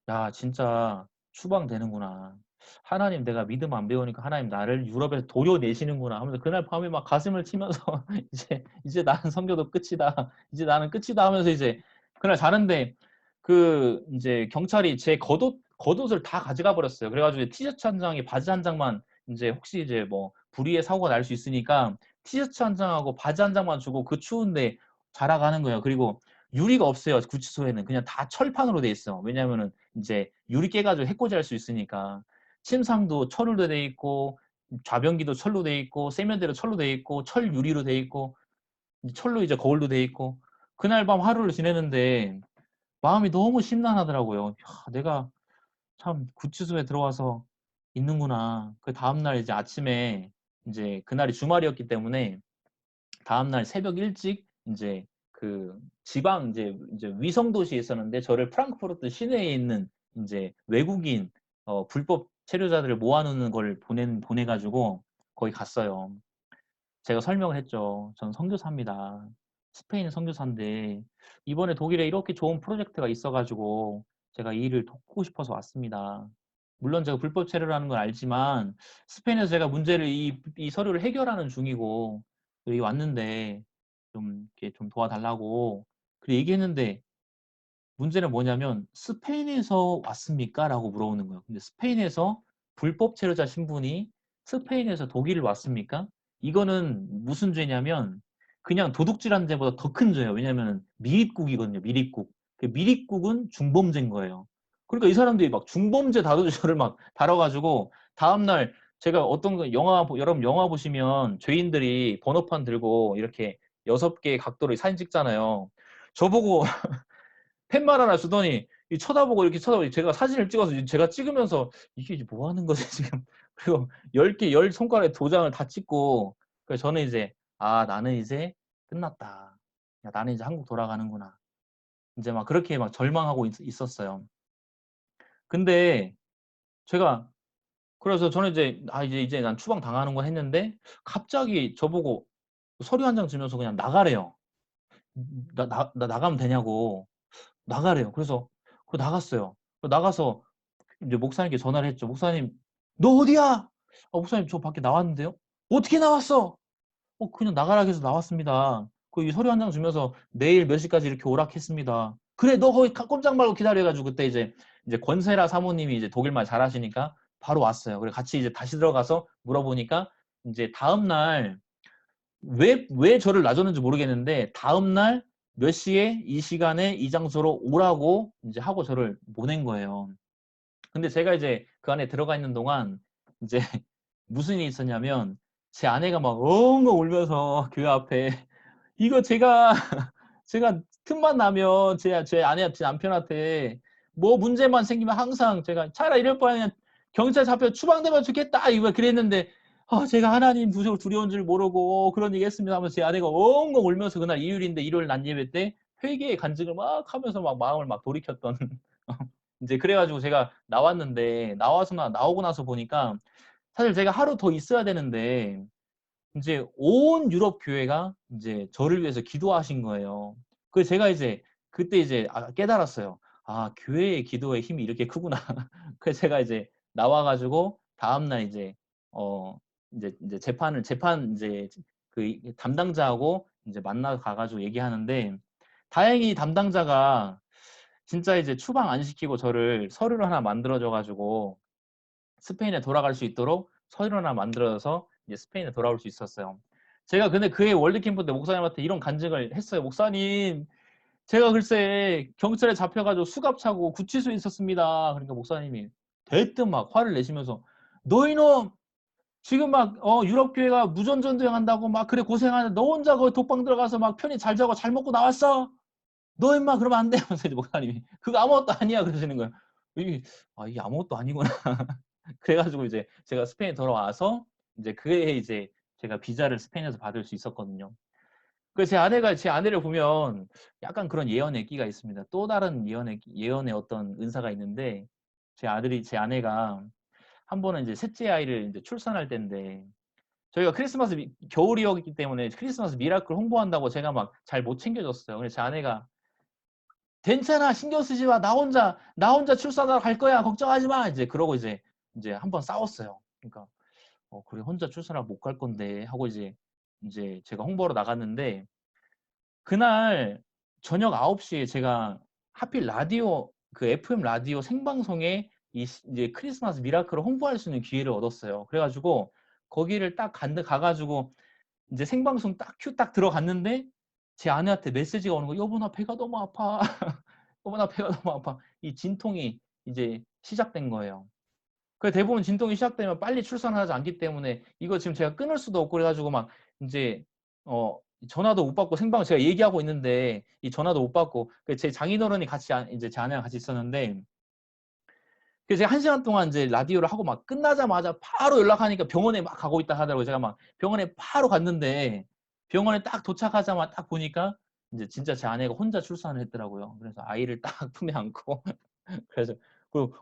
A: '야 진짜 추방되는구나. 하나님 내가 믿음 안 배우니까 하나님 나를 유럽에서 도려내시는구나.' 하면서 그날 밤에 막 가슴을 치면서 '이제 나는 선교도 끝이다. 이제 나는 끝이다.' 하면서 이제 그날 자는데 이제 경찰이 제 겉옷을 다 가져가 버렸어요. 그래 가지고 티셔츠 한 장에 바지 한 장만 인제 혹시 이제 뭐 불의의 사고가 날 수 있으니까 티셔츠 한 장하고 바지 한 장만 주고 그 추운데 자라 가는 거예요. 그리고 유리가 없어요, 구치소에는. 그냥 다 철판으로 돼 있어. 왜냐하면은 인제 유리 깨 가지고 해코지할 수 있으니까. 침상도 철로 돼 있고 좌변기도 철로 돼 있고 세면대도 철로 돼 있고 철 유리로 돼 있고 철로 이제 거울도 돼 있고 그날 밤 하루를 지내는데 마음이 너무 심란하더라고요. '야 내가 참 구치소에 들어와서 있는구나.' 그다음 날 이제 아침에 인제 그날이 주말이었기 때문에 다음 날 새벽 일찍 인제 지방 인제 위성 도시에 있었는데 저를 프랑크푸르트 시내에 있는 인제 외국인 불법 체류자들을 모아 놓는 걸 보내 가지고 거기 갔어요. 제가 설명을 했죠. "전 선교사입니다. 스페인 선교사인데 이번에 독일에 이렇게 좋은 프로젝트가 있어 가지고 제가 이 일을 돕고 싶어서 왔습니다. 물론 제가 불법 체류라는 걸 알지만 스페인에서 제가 문제를 이 서류를 해결하는 중이고 여기 왔는데 좀 이렇게 좀 도와달라고." 그렇게 얘기했는데 문제는 뭐냐면 "스페인에서 왔습니까?"라고 물어보는 거예요. 근데 스페인에서 불법 체류자 신분이 스페인에서 독일을 왔습니까? 이거는 무슨 죄냐면 그냥 도둑질한 죄보다 더 큰 죄예요. 왜냐하면은 미입국이거든요, 미입국. 그 미입국은 중범죄인 거예요. 그러니까 이 사람들이 막 중범죄 다루듯이 저를 막 다뤄 가지고 다음날 제가 어떤 거 여러분 영화 보시면 죄인들이 번호판 들고 이렇게 6 개의 각도로 사진 찍잖아요. 저보고 팻말 하나 주더니 이 쳐다보고 이렇게 쳐다보고 제가 사진을 찍어서 제가 찍으면서 '이게 뭐 하는 거지 지금.' 그리고 10 개 10 손가락에 도장을 다 찍고 그래서 저는 이제 '아 나는 이제 끝났다. 야 나는 이제 한국 돌아가는구나.' 인제 막 그렇게 막 절망하고 있었어요. 근데 제가 그래서 저는 이제 '아 이제 난 추방당하는구나.' 했는데 갑자기 저보고 서류 한 장 주면서 그냥 나가래요. 나 나가면 되냐고. 나가래요. 그래서 나갔어요. 나가서 이제 목사님께 전화를 했죠. "목사님 너 어디야?" 목사님 저 밖에 나왔는데요." "어떻게 나왔어?" 그냥 나가라고 해서 나왔습니다." 이 서류 한 장 주면서 "내일 몇 시까지 이렇게 오라고 했습니다." "그래 너 거기 꼼짝 말고 기다려." 해 가지고 그때 이제 권세라 사모님이 이제 독일말 잘하시니까 바로 왔어요. 그래 같이 이제 다시 들어가서 물어보니까 인제 다음 날 왜 저를 놔줬는지 모르겠는데 다음 날 몇 시에 이 시간에 이 장소로 오라고 인제 하고 저를 보낸 거예요. 근데 제가 이제 그 안에 들어가 있는 동안 인제 무슨 일이 있었냐면 제 아내가 막 엉엉 울면서 교회 앞에 이거 제가 틈만 나면 제 아내 제 남편한테 뭐 문제만 생기면 항상 제가 "차라리 이럴 바에는 경찰 잡혀 추방되면 좋겠다." 이거 그랬는데 제가 하나님 두려운 줄 모르고 그런 얘기했습니다 하면서 제 아내가 엉엉 울면서 그날 일요일인데 일요일 낮 예배 때 회개의 간증을 막 하면서 막 마음을 막 돌이켰던 인제 그래 가지고 제가 나왔는데 나오고 나서 보니까 사실 제가 하루 더 있어야 되는데 인제 온 유럽 교회가 인제 저를 위해서 기도하신 거예요. 그래서 제가 이제 그때 이제 깨달았어요. '아 교회의 기도의 힘이 이렇게 크구나.' 그래서 제가 이제 나와 가지고 다음날 이제 어 인제 재판 인제 이 담당자하고 인제 만나러 가 가지고 얘기하는데 다행히 담당자가 진짜 이제 추방 안 시키고 저를 서류를 하나 만들어 줘 가지고 스페인에 돌아갈 수 있도록 서류를 하나 만들어 줘서 이제 스페인에 돌아올 수 있었어요. 제가 근데 그해 월드 캠프 때 목사님한테 이런 간증을 했어요. "목사님 제가 글쎄 경찰에 잡혀 가지고 수갑 차고 구치소에 있었습니다." 그러니까 목사님이 대뜸 막 화를 내시면서 "너 이놈 지금 막 유럽 교회가 무전전도회 한다고 막 그래 고생하는데 너 혼자 거기 독방 들어가서 막 편히 잘 자고 잘 먹고 나왔어? 너 임마 그러면 안 돼." 하면서 이제 목사님이 "그거 아무것도 아니야." 그러시는 거예요. 이게 이게 아무것도 아니구나. 그래 가지고 이제 제가 스페인에 돌아와서 인제 그해 이제 제가 비자를 스페인에서 받을 수 있었거든요. 그래서 제 아내를 보면 약간 그런 예언의 끼가 있습니다. 또 다른 예언의 어떤 은사가 있는데 제 아내가 한 번은 인제 셋째 아이를 인제 출산할 때인데 저희가 겨울이었기 때문에 크리스마스 미라클 홍보한다고 제가 막 잘 못 챙겨 줬어요. 그래서 제 아내가 "괜찮아. 신경 쓰지 마. 나 혼자 출산하러 갈 거야. 걱정하지 마." 이제 그러고 이제 한 번 싸웠어요. 그러니까 그래 혼자 출산하러 못 갈 건데 하고 이제 제가 홍보하러 나갔는데 그날 저녁 9 시에 제가 하필 라디오 그 FM 라디오 생방송에 이제 크리스마스 미라클을 홍보할 수 있는 기회를 얻었어요. 그래 가지고 거기를 딱 가 가지고 이제 생방송 딱 큐 딱 들어갔는데 제 아내한테 메시지가 오는 거예요. "여보 나 배가 너무 아파. 여보 나 배가 너무 아파." 이 진통이 이제 시작된 거예요. 대부분 진통이 시작되면 빨리 출산을 하지 않기 때문에 이거 지금 제가 끊을 수도 없고 그래 가지고 막 인제 어 전화도 못 받고 제가 얘기하고 있는데 이 전화도 못 받고 제 장인어른이 같이 인제 제 아내랑 같이 있었는데 그래서 제가 1 시간 동안 인제 라디오를 하고 막 끝나자마자 바로 연락하니까 병원에 막 가고 있다 하더라고요. 제가 막 병원에 바로 갔는데 병원에 딱 도착하자마자 딱 보니까 인제 진짜 제 아내가 혼자 출산을 했더라고요. 그래서 아이를 딱 품에 안고 그래서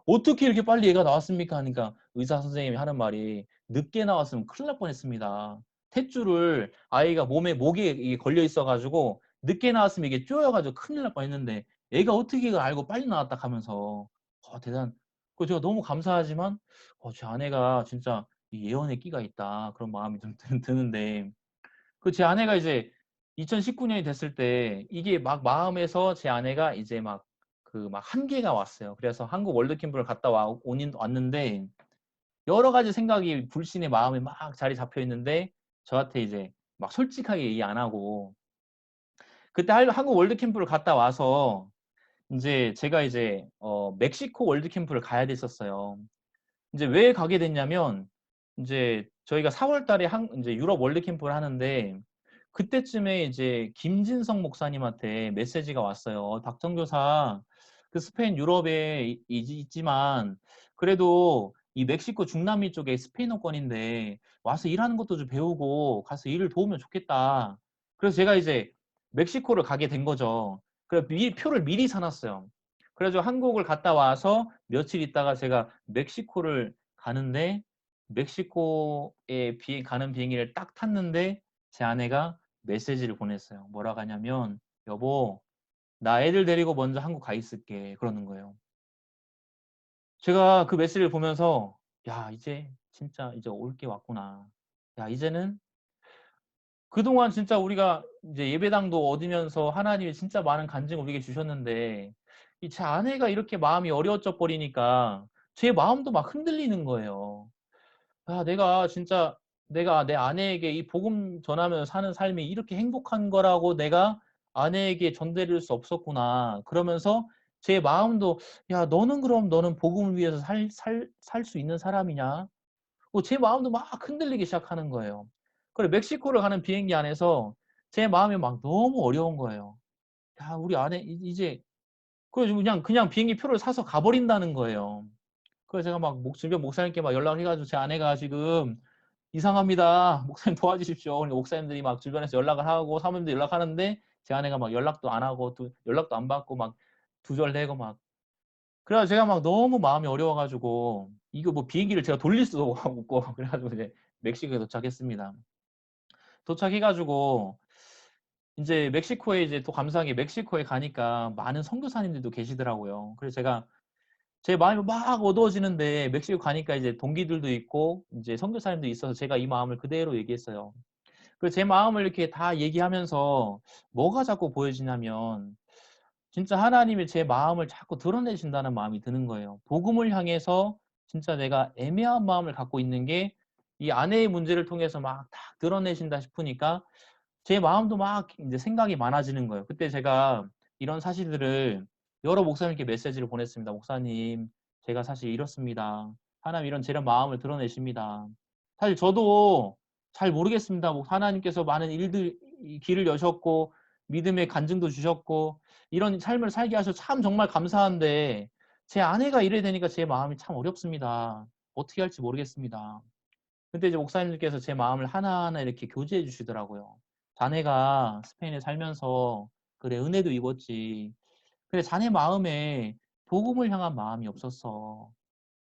A: "어떻게 이렇게 빨리 애가 나왔습니까?" 하니까 의사 선생님이 하는 말이 "늦게 나왔으면 큰일 날 뻔했습니다. 탯줄을 아이가 목에 이게 걸려 있어 가지고 늦게 나왔으면 이게 쪼여 가지고 큰일 날 뻔했는데 애가 어떻게 이걸 알고 빨리 나왔다." 하면서 대단 제가 너무 감사하지만 제 아내가 진짜 이 '예언의 끼가 있다.' 그런 마음이 좀 드는데 제 아내가 이제 2019 년이 됐을 때 이게 막 마음에서 제 아내가 이제 막 한계가 왔어요. 그래서 한국 월드 캠프를 갔다 왔는데 여러 가지 생각이 불신의 마음에 막 자리 잡혀 있는데 저한테 이제 막 솔직하게 얘기 안 하고 그때 한국 월드 캠프를 갔다 와서 인제 제가 이제 멕시코 월드 캠프를 가야 됐었어요. 인제 왜 가게 됐냐면 인제 저희가 4월 달에 인제 유럽 월드 캠프를 하는데 그때쯤에 이제 김진성 목사님한테 메시지가 왔어요. "박정교사 스페인 유럽에 있지만 그래도 이 멕시코 중남미 쪽에 스페인어권인데 와서 일하는 것도 좀 배우고 가서 일을 도우면 좋겠다." 그래서 제가 이제 멕시코를 가게 된 거죠. 표를 미리 사 놨어요. 그래 가지고 한국을 갔다 와서 며칠 있다가 제가 멕시코를 가는데 멕시코에 가는 비행기를 딱 탔는데 제 아내가 메시지를 보냈어요. 뭐라고 하냐면 "여보 나 애들 데리고 먼저 한국 가 있을게." 그러는 거예요. 제가 그 메시지를 보면서 '야 이제 진짜 이제 올 게 왔구나. 야 이제는 그동안 진짜 우리가 이제 예배당도 얻으면서 하나님이 진짜 많은 간증을 우리에게 주셨는데 이 제 아내가 이렇게 마음이 어려워져 버리니까 제 마음도 막 흔들리는 거예요. 아 내가 내 아내에게 이 복음 전하면서 사는 삶이 이렇게 행복한 거라고 내가 아내에게 전드릴 수 없었구나. 그러면서 제 마음도 '야 너는 그럼 너는 복음을 위해서 살 수 있는 사람이냐?' 제 마음도 막 흔들리기 시작하는 거예요. 멕시코를 가는 비행기 안에서 제 마음이 막 너무 어려운 거예요. 야 우리 아내 이제 그래 가지고 그냥 비행기 표를 사서 가 버린다는 거예요. 그래서 제가 막 주변 목사님께 막 연락을 해 가지고 "제 아내가 지금 이상합니다. 목사님 도와주십시오." 그러니까 목사님들이 막 주변에서 연락을 하고 사모님도 연락하는데 제 아내가 막 연락도 안 하고 연락도 안 받고 막 두절되고 막 그래 가지고 제가 막 너무 마음이 어려워 가지고 이거 뭐 비행기를 제가 돌릴 수도 없고 그래 가지고 이제 멕시코에 도착했습니다. 도착해 가지고 인제 멕시코에 이제 또 감사한 게 멕시코에 가니까 많은 선교사님들도 계시더라고요. 그래서 제가 제 마음이 막 어두워지는데 멕시코 가니까 이제 동기들도 있고 인제 선교사님도 있어서 제가 이 마음을 그대로 얘기했어요. 제 마음을 이렇게 다 얘기하면서 뭐가 자꾸 보여지냐면 진짜 하나님이 제 마음을 자꾸 드러내신다는 마음이 드는 거예요. 복음을 향해서 진짜 내가 애매한 마음을 갖고 있는 게 이 아내의 문제를 통해서 막 딱 드러내신다 싶으니까 제 마음도 막 인제 생각이 많아지는 거예요. 그때 제가 이런 사실들을 여러 목사님께 메시지를 보냈습니다. "목사님 제가 사실 이렇습니다. 하나님 이런 제 마음을 드러내십니다." 사실 저도 잘 모르겠습니다. 하나님께서 많은 이 길을 여셨고 믿음의 간증도 주셨고 이런 삶을 살게 하셔서 참 정말 감사한데 제 아내가 이래 되니까 제 마음이 참 어렵습니다. 어떻게 할지 모르겠습니다. 근데 이제 목사님들께서 제 마음을 하나하나 이렇게 교제해 주시더라고요. "자네가 스페인에 살면서 그래 은혜도 입었지. 근데 자네 마음에 복음을 향한 마음이 없었어.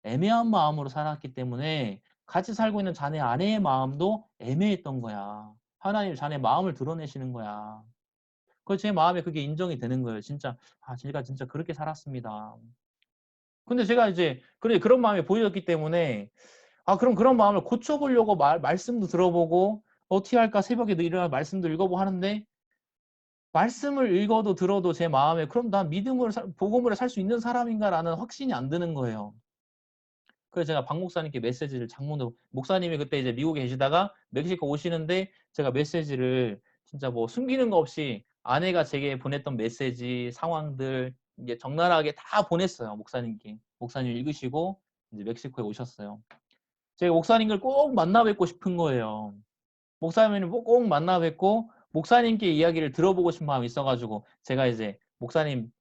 A: 애매한 마음으로 살았기 때문에 같이 살고 있는 자네 아내의 마음도 애매했던 거야. 하나님이 자네 마음을 드러내시는 거야." 제 마음에 그게 인정이 되는 거예요. 진짜 '아 제가 진짜 그렇게 살았습니다.' 근데 제가 이제 그런 마음이 보였기 때문에 그럼 그런 마음을 고쳐 보려고 말씀도 들어보고 '어떻게 할까?' 새벽에도 일어나서 말씀도 읽어보고 하는데 말씀을 읽어도 들어도 제 마음에 그럼 난 복음으로 살 수 있는 사람인가라는 확신이 안 드는 거예요. 그래서 제가 박 목사님께 메시지를 장문으로 목사님이 그때 이제 미국에 계시다가 멕시코 오시는데 제가 메시지를 진짜 뭐 숨기는 거 없이 아내가 제게 보냈던 메시지 상황들 이제 적나라하게 다 보냈어요. 목사님께. 목사님 읽으시고 이제 멕시코에 오셨어요. 제가 목사님을 꼭 만나 뵙고 싶은 거예요. 목사님을 꼭 만나 뵙고 목사님께 이야기를 들어보고 싶은 마음이 있어가지고 제가 이제 목사님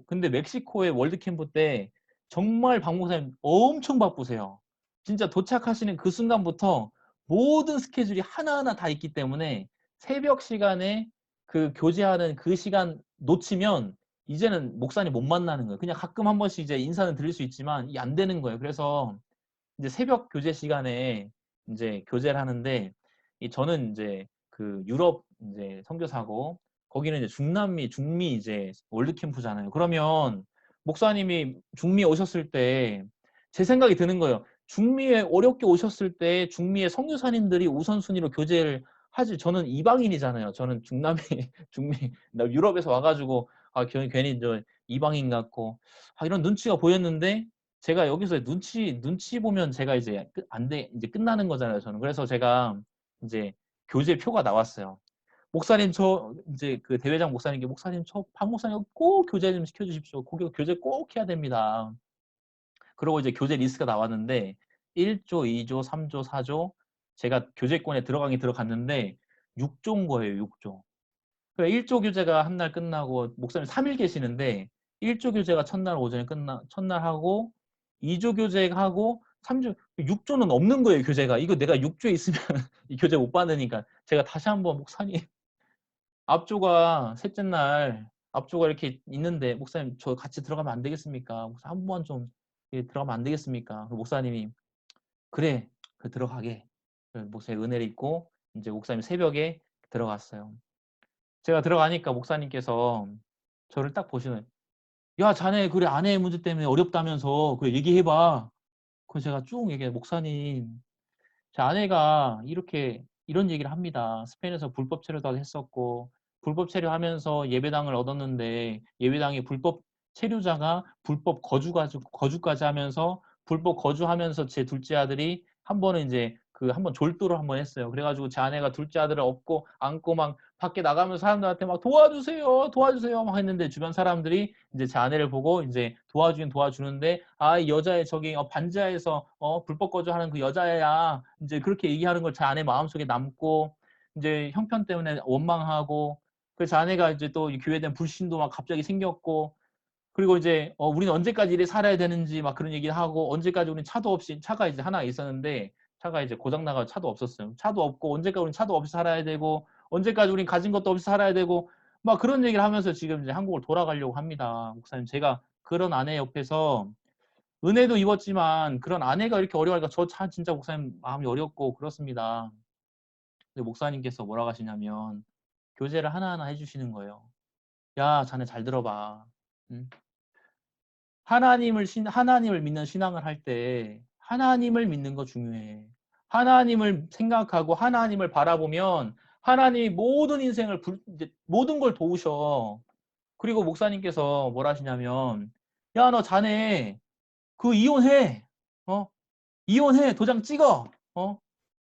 A: 근데 멕시코의 월드캠프 때 정말 박 목사님 엄청 바쁘세요. 진짜 도착하시는 그 순간부터 모든 스케줄이 하나하나 다 있기 때문에 새벽 시간에 그 교제하는 그 시간 놓치면 이제는 목사님 못 만나는 거예요. 그냥 가끔 한 번씩 이제 인사는 드릴 수 있지만 이게 안 되는 거예요. 그래서 이제 새벽 교제 시간에 이제 교제를 하는데 저는 이제 그 유럽 이제 선교사고 거기는 이제 중미 이제 월드 캠프잖아요. 그러면 목사님이 중미에 오셨을 때 제 생각이 드는 거예요. 중미에 어렵게 오셨을 때 중미의 선교사님들이 우선순위로 교제를 하지. 저는 이방인이잖아요. 저는 중남미 중미 나 유럽에서 와가지고 괜히 저 이방인 같고 이런 눈치가 보였는데 제가 여기서 눈치 보면 제가 이제 안 돼, 이제 끝나는 거잖아요, 저는. 그래서 제가 이제 교재 표가 나왔어요. 목사님, 이제 그 대회장 목사님께, 목사님, 박 목사님 꼭 교재 좀 시켜주십시오. 교재 꼭 해야 됩니다. 그리고 이제 교재 리스트가 나왔는데, 1조, 2조, 3조, 4조, 제가 교재권에 들어갔는데, 6조인 거예요, 6조. 그러니까 1조 교재가 한 날 끝나고 목사님 3일 계시는데 1조 교재가 첫날 오전에 첫날 하고 2조 교재하고 3조 6조는 없는 거예요, 교재가. 이거 내가 6조에 있으면 이 교재 못 받으니까 제가 다시 한번 목사님 앞조가 셋째 날 앞조가 이렇게 있는데 목사님 저 같이 들어가면 안 되겠습니까? 한 번 좀 들어가면 안 되겠습니까? 목사님이 그래 들어가게. 목사님 은혜를 입고 이제 목사님 새벽에 들어갔어요. 제가 들어가니까 목사님께서 저를 딱 보시는, 야, 자네, 그래, 아내의 문제 때문에 어렵다면서, 그래, 얘기해봐. 그래서 제가 쭉 얘기해, 목사님, 제 아내가 이런 얘기를 합니다. 스페인에서 불법 체류도 했었고, 불법 체류하면서 예배당을 얻었는데, 예배당의 불법 체류자가 불법 거주까지 하면서, 불법 거주하면서 제 둘째 아들이 한 번은 이제 한 번 졸도를 한 번 했어요. 그래가지고 제 아내가 둘째 아들을 업고, 안고 막 밖에 나가면서 사람들한테 막 도와주세요, 도와주세요 막 했는데, 주변 사람들이 이제 제 아내를 보고 이제 도와주는데, 이 여자애 저기 반지하에서 불법 거주하는 그 여자애야 이제 그렇게 얘기하는 걸 제 아내 마음속에 남고 이제 형편 때문에 원망하고 그래서 아내가 이제 또 교회에 대한 불신도 막 갑자기 생겼고 그리고 이제 우리는 언제까지 이래 살아야 되는지 막 그런 얘기를 하고 언제까지 우리는 차도 없이 차가 이제 하나 있었는데 차가 이제 고장 나가 차도 없었어요. 차도 없고 언제까지 우리는 차도 없이 살아야 되고 언제까지 우리는 가진 것도 없이 살아야 되고 막 그런 얘기를 하면서 지금 이제 한국을 돌아가려고 합니다. 목사님 제가 그런 아내 옆에서 은혜도 입었지만 그런 아내가 이렇게 어려워하니까 진짜 목사님 마음이 어렵고 그렇습니다. 근데 목사님께서 뭐라고 하시냐면 교제를 하나하나 해주시는 거예요. 야, 자네 잘 들어봐. 응? 하나님을 믿는 신앙을 할 때 하나님을 믿는 거 중요해. 하나님을 생각하고 하나님을 바라보면 하나님이 모든 인생을 이제 모든 걸 도우셔. 그리고 목사님께서 뭐라 하시냐면 야, 너 자네 이혼해. 어? 이혼해. 도장 찍어.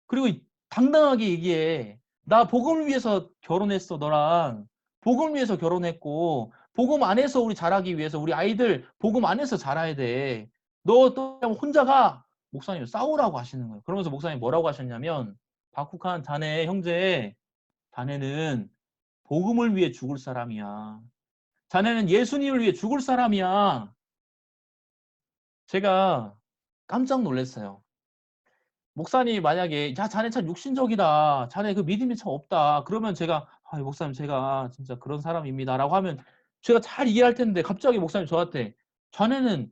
A: 그리고 당당하게 얘기해. 나 복음을 위해서 결혼했어, 너랑. 복음을 위해서 결혼했고, 복음 안에서 우리 자라기 위해서 우리 아이들 복음 안에서 자라야 돼. 너 또 혼자 가. 목사님 싸우라고 하시는 거예요. 그러면서 목사님 뭐라고 하셨냐면, 박국한 자네 형제, 자네는 복음을 위해 죽을 사람이야. 자네는 예수님을 위해 죽을 사람이야. 제가 깜짝 놀랐어요. 목사님이 만약에 야 자네 참 육신적이다. 자네 그 믿음이 참 없다. 그러면 제가 목사님 제가 진짜 그런 사람입니다라고 하면 제가 잘 이해할 텐데 갑자기 목사님 저한테 자네는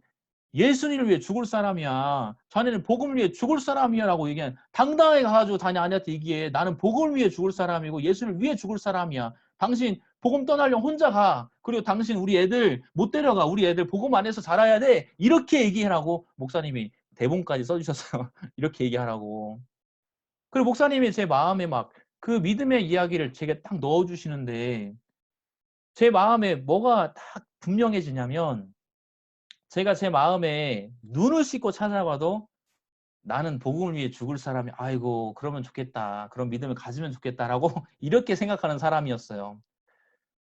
A: 예수님을 위해 죽을 사람이야. 자네는 복음을 위해 죽을 사람이야라고 얘기한 당당하게 가가지고 자네 아내한테 얘기해. 나는 복음을 위해 죽을 사람이고 예수를 위해 죽을 사람이야. 당신 복음 떠나려면 혼자 가. 그리고 당신 우리 애들 못 데려가. 우리 애들 복음 안에서 자라야 돼. 이렇게 얘기해라고 목사님이 대본까지 써주셨어요. 이렇게 얘기하라고. 그리고 목사님이 제 마음에 막 그 믿음의 이야기를 제게 딱 넣어주시는데 제 마음에 뭐가 딱 분명해지냐면 제가 제 마음에 눈을 씻고 찾아봐도 '나는 복음을 위해 죽을 사람이 아이고 그러면 좋겠다. 그런 믿음을 가지면 좋겠다.'라고 이렇게 생각하는 사람이었어요.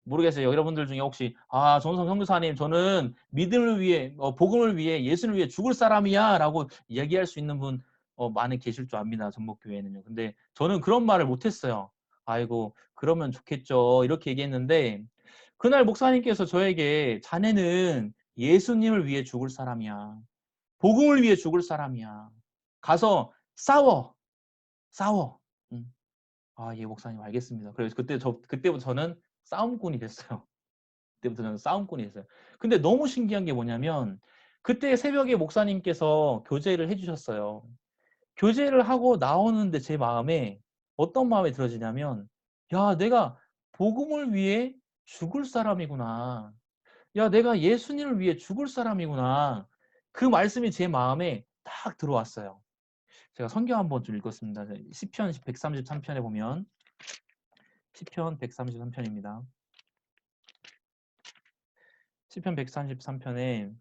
A: 모르겠어요. 여러분들 중에 혹시 "아 정성 선교사님 저는 믿음을 위해 복음을 위해 예수를 위해 죽을 사람이야."라고 얘기할 수 있는 분 많이 계실 줄 압니다, 전북교회는요. 근데 저는 그런 말을 못 했어요. "아이고 그러면 좋겠죠." 이렇게 얘기했는데 그날 목사님께서 저에게 "자네는 예수님을 위해 죽을 사람이야. 복음을 위해 죽을 사람이야. 가서 싸워. 싸워." 음. "아 예 목사님 알겠습니다." 그래서 그때부터 저는 싸움꾼이 됐어요. 그때부터 저는 싸움꾼이 됐어요. 근데 너무 신기한 게 뭐냐면 그때 새벽에 목사님께서 교제를 해 주셨어요. 교제를 하고 나오는데 제 마음에 어떤 마음이 들어지냐면 '야 내가 복음을 위해 죽을 사람이구나. 야 내가 예수님을 위해 죽을 사람이구나.' 그 말씀이 제 마음에 딱 들어왔어요. 제가 성경 한번 좀 읽겠습니다. 시편 133 편에 보면 시편 133 편입니다. 시편 133 편에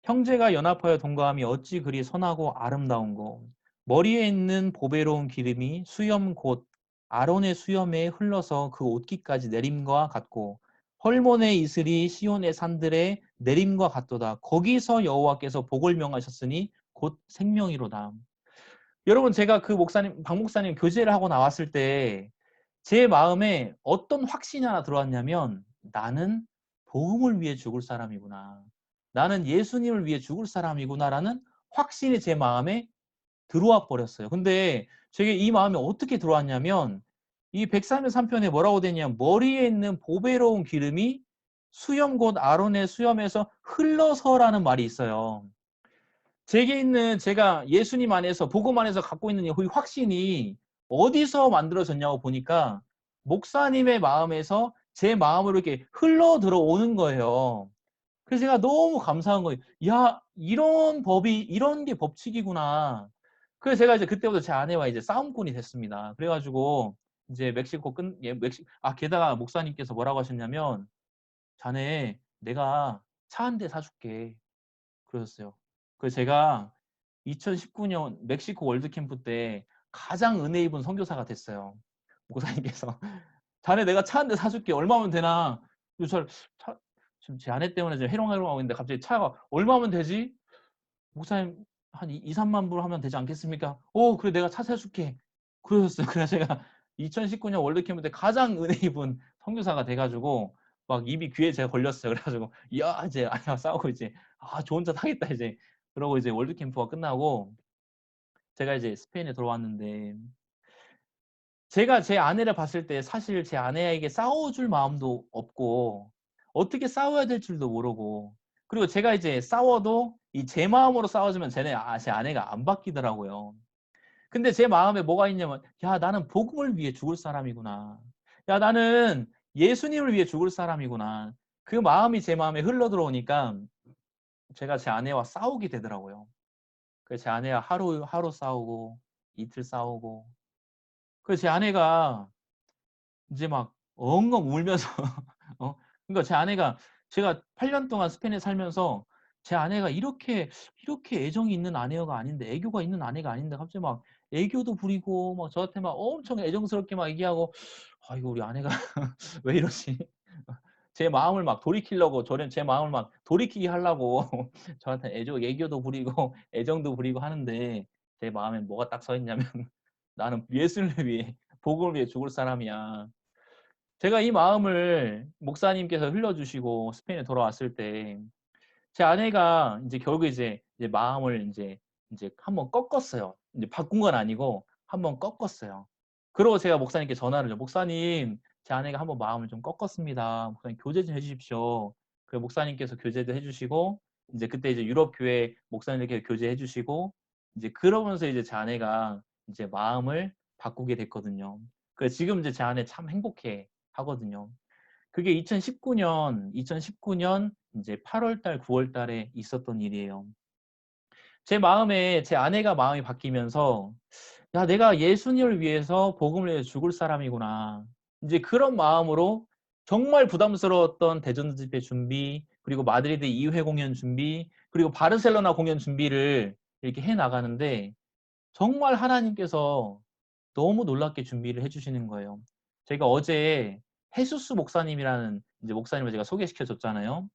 A: 형제가 연합하여 동거함이 어찌 그리 선하고 아름다운고 머리에 있는 보배로운 기름이 수염 곧 아론의 수염에 흘러서 그 옷깃까지 내림과 같고 헐몬의 이슬이 시온의 산들에 내림과 같도다. 거기서 여호와께서 복을 명하셨으니 곧 생명이로다. 여러분 제가 그 목사님 박 목사님 교제를 하고 나왔을 때 제 마음에 어떤 확신이 하나 들어왔냐면 '나는 복음을 위해 죽을 사람이구나. 나는 예수님을 위해 죽을 사람이구나.'라는 확신이 제 마음에 들어와 버렸어요. 근데 제게 이 마음이 어떻게 들어왔냐면 이 133 편에 뭐라고 돼 있냐면 "머리에 있는 보배로운 기름이 수염 곧 아론의 수염에서 흘러서"라는 말이 있어요. 제게 있는 제가 예수님 안에서 복음 안에서 갖고 있는 이 확신이 어디서 만들어졌냐고 보니까 목사님의 마음에서 제 마음으로 이렇게 흘러 들어오는 거예요. 그래서 제가 너무 감사한 거예요. '야 이런 법이 이런 게 법칙이구나.' 그래서 제가 이제 그때부터 제 아내와 이제 싸움꾼이 됐습니다. 그래 가지고 이제 멕시코 끝 예 멕시 게다가 목사님께서 뭐라고 하셨냐면 "자네 내가 차 한 대 사 줄게." 그러셨어요. 그래서 제가 2019년 멕시코 월드 캠프 때 가장 은혜 입은 선교사가 됐어요. 목사님께서 "자네 내가 차 한 대 사 줄게. 얼마면 되나?" 그래서 차 지금 제 아내 때문에 지금 해롱해롱하고 있는데 갑자기 차가 "얼마면 되지?" "목사님 한2 3만 불 하면 되지 않겠습니까?" "어 그래 내가 차 사 줄게." 그러셨어요. 그래서 제가 2019년 월드 캠프 때 가장 은혜 입은 선교사가 돼 가지고 막 입이 귀에 제가 걸렸어요. 그래 가지고 야 이제 아내와 싸우고 이제 '아 좋은 차 타겠다.' 이제 그러고 이제 월드 캠프가 끝나고 제가 이제 스페인에 돌아왔는데 제가 제 아내를 봤을 때 사실 제 아내에게 싸워 줄 마음도 없고 어떻게 싸워야 될 줄도 모르고 그리고 제가 이제 싸워도 이 제 마음으로 싸워주면 제 아내가 안 바뀌더라고요. 근데 제 마음에 뭐가 있냐면 '야 나는 복음을 위해 죽을 사람이구나. 야 나는 예수님을 위해 죽을 사람이구나.' 그 마음이 제 마음에 흘러들어오니까 제가 제 아내와 싸우게 되더라고요. 그래서 제 아내와 하루 싸우고 이틀 싸우고 그래서 제 아내가 인제 막 엉엉 울면서 그러니까 제 아내가 제가 8년 동안 스페인에 살면서 제 아내가 이렇게 애정이 있는 아내가 아닌데 애교가 있는 아내가 아닌데 갑자기 막 애교도 부리고 막 저한테 막 엄청 애정스럽게 막 얘기하고 '아 이거 우리 아내가 왜 이러지?' 제 마음을 막 돌이키려고 저는 제 마음을 막 돌이키게 하려고 저한테 애교도 부리고 애정도 부리고 하는데 제 마음에 뭐가 딱 서 있냐면 '나는 예수를 위해 복음을 위해 죽을 사람이야.' 제가 이 마음을 목사님께서 흘려 주시고 스페인에 돌아왔을 때 제 아내가 인제 결국에 이제 마음을 인제 한번 꺾었어요. 인제 바꾼 건 아니고 한번 꺾었어요. 그러고 제가 목사님께 전화를 해요. "목사님 제 아내가 한번 마음을 좀 꺾었습니다. 목사님 교제 좀 해 주십시오." 그래서 목사님께서 교제도 해 주시고 인제 그때 이제 유럽 교회 목사님들께 교제해 주시고 인제 그러면서 이제 제 아내가 인제 마음을 바꾸게 됐거든요. 그래서 지금 이제 제 아내 참 행복해 하거든요. 그게 2019년 인제 8월 달, 9월 달에 있었던 일이에요. 제 마음에 제 아내가 마음이 바뀌면서 '야 내가 예수님을 위해서 복음을 위해 죽을 사람이구나.' 인제 그런 마음으로 정말 부담스러웠던 대전 집회 준비, 그리고 마드리드 2회 공연 준비, 그리고 바르셀로나 공연 준비를 이렇게 해 나가는데 정말 하나님께서 너무 놀랍게 준비를 해 주시는 거예요. 제가 어제 헤수스 목사님이라는 이제 목사님을 제가 소개시켜 줬잖아요.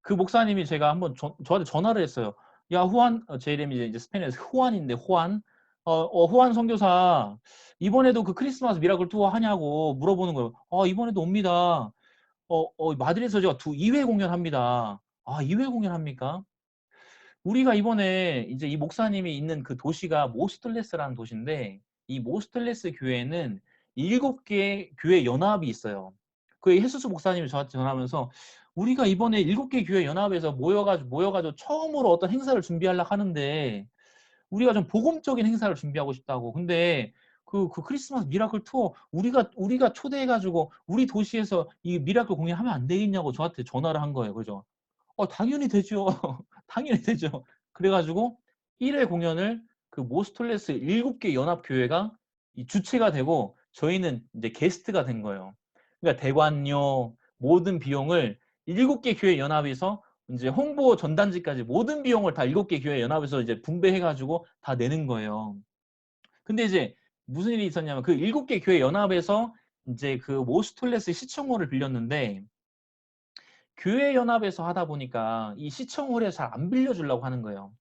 A: 그 목사님이 제가 한번 저한테 전화를 했어요. "야 후안" 제 이름이 이제 스페인어에서 후안인데 "후안, 후안 선교사 이번에도 그 크리스마스 미라클 투어 하냐."고 물어보는 거예요. "아 이번에도 옵니다. 마드리드에서 제가 2회 공연합니다." "아 2회 공연합니까?" 우리가 이번에 이제 이 목사님이 있는 그 도시가 모스틀레스라는 도시인데 이 모스틀레스 교회는 7개의 교회 연합이 있어요. 그 헤수스 목사님이 저한테 전화하면서 "우리가 이번에 7개 교회 연합에서 모여 가지고 처음으로 어떤 행사를 준비하려고 하는데 우리가 좀 복음적인 행사를 준비하고 싶다고. 근데 그 크리스마스 미라클 투어 우리가 초대해 가지고 우리 도시에서 이 미라클 공연하면 안 되겠냐고." 저한테 전화를 한 거예요. 그죠? 당연히 되죠. 당연히 되죠. 그래 가지고 1회 공연을 그 모스톨레스 7개 연합교회가 이 주체가 되고 저희는 인제 게스트가 된 거예요. 그러니까 대관료, 모든 비용을 7개 교회 연합에서 인제 홍보 전단지까지 모든 비용을 다 7개 교회 연합에서 이제 분배해 가지고 다 내는 거예요. 근데 이제 무슨 일이 있었냐면 그 7개 교회 연합에서 인제 그 모스톨레스 시청홀을 빌렸는데 교회 연합에서 하다 보니까 이 시청홀에 잘 안 빌려 주려고 하는 거예요.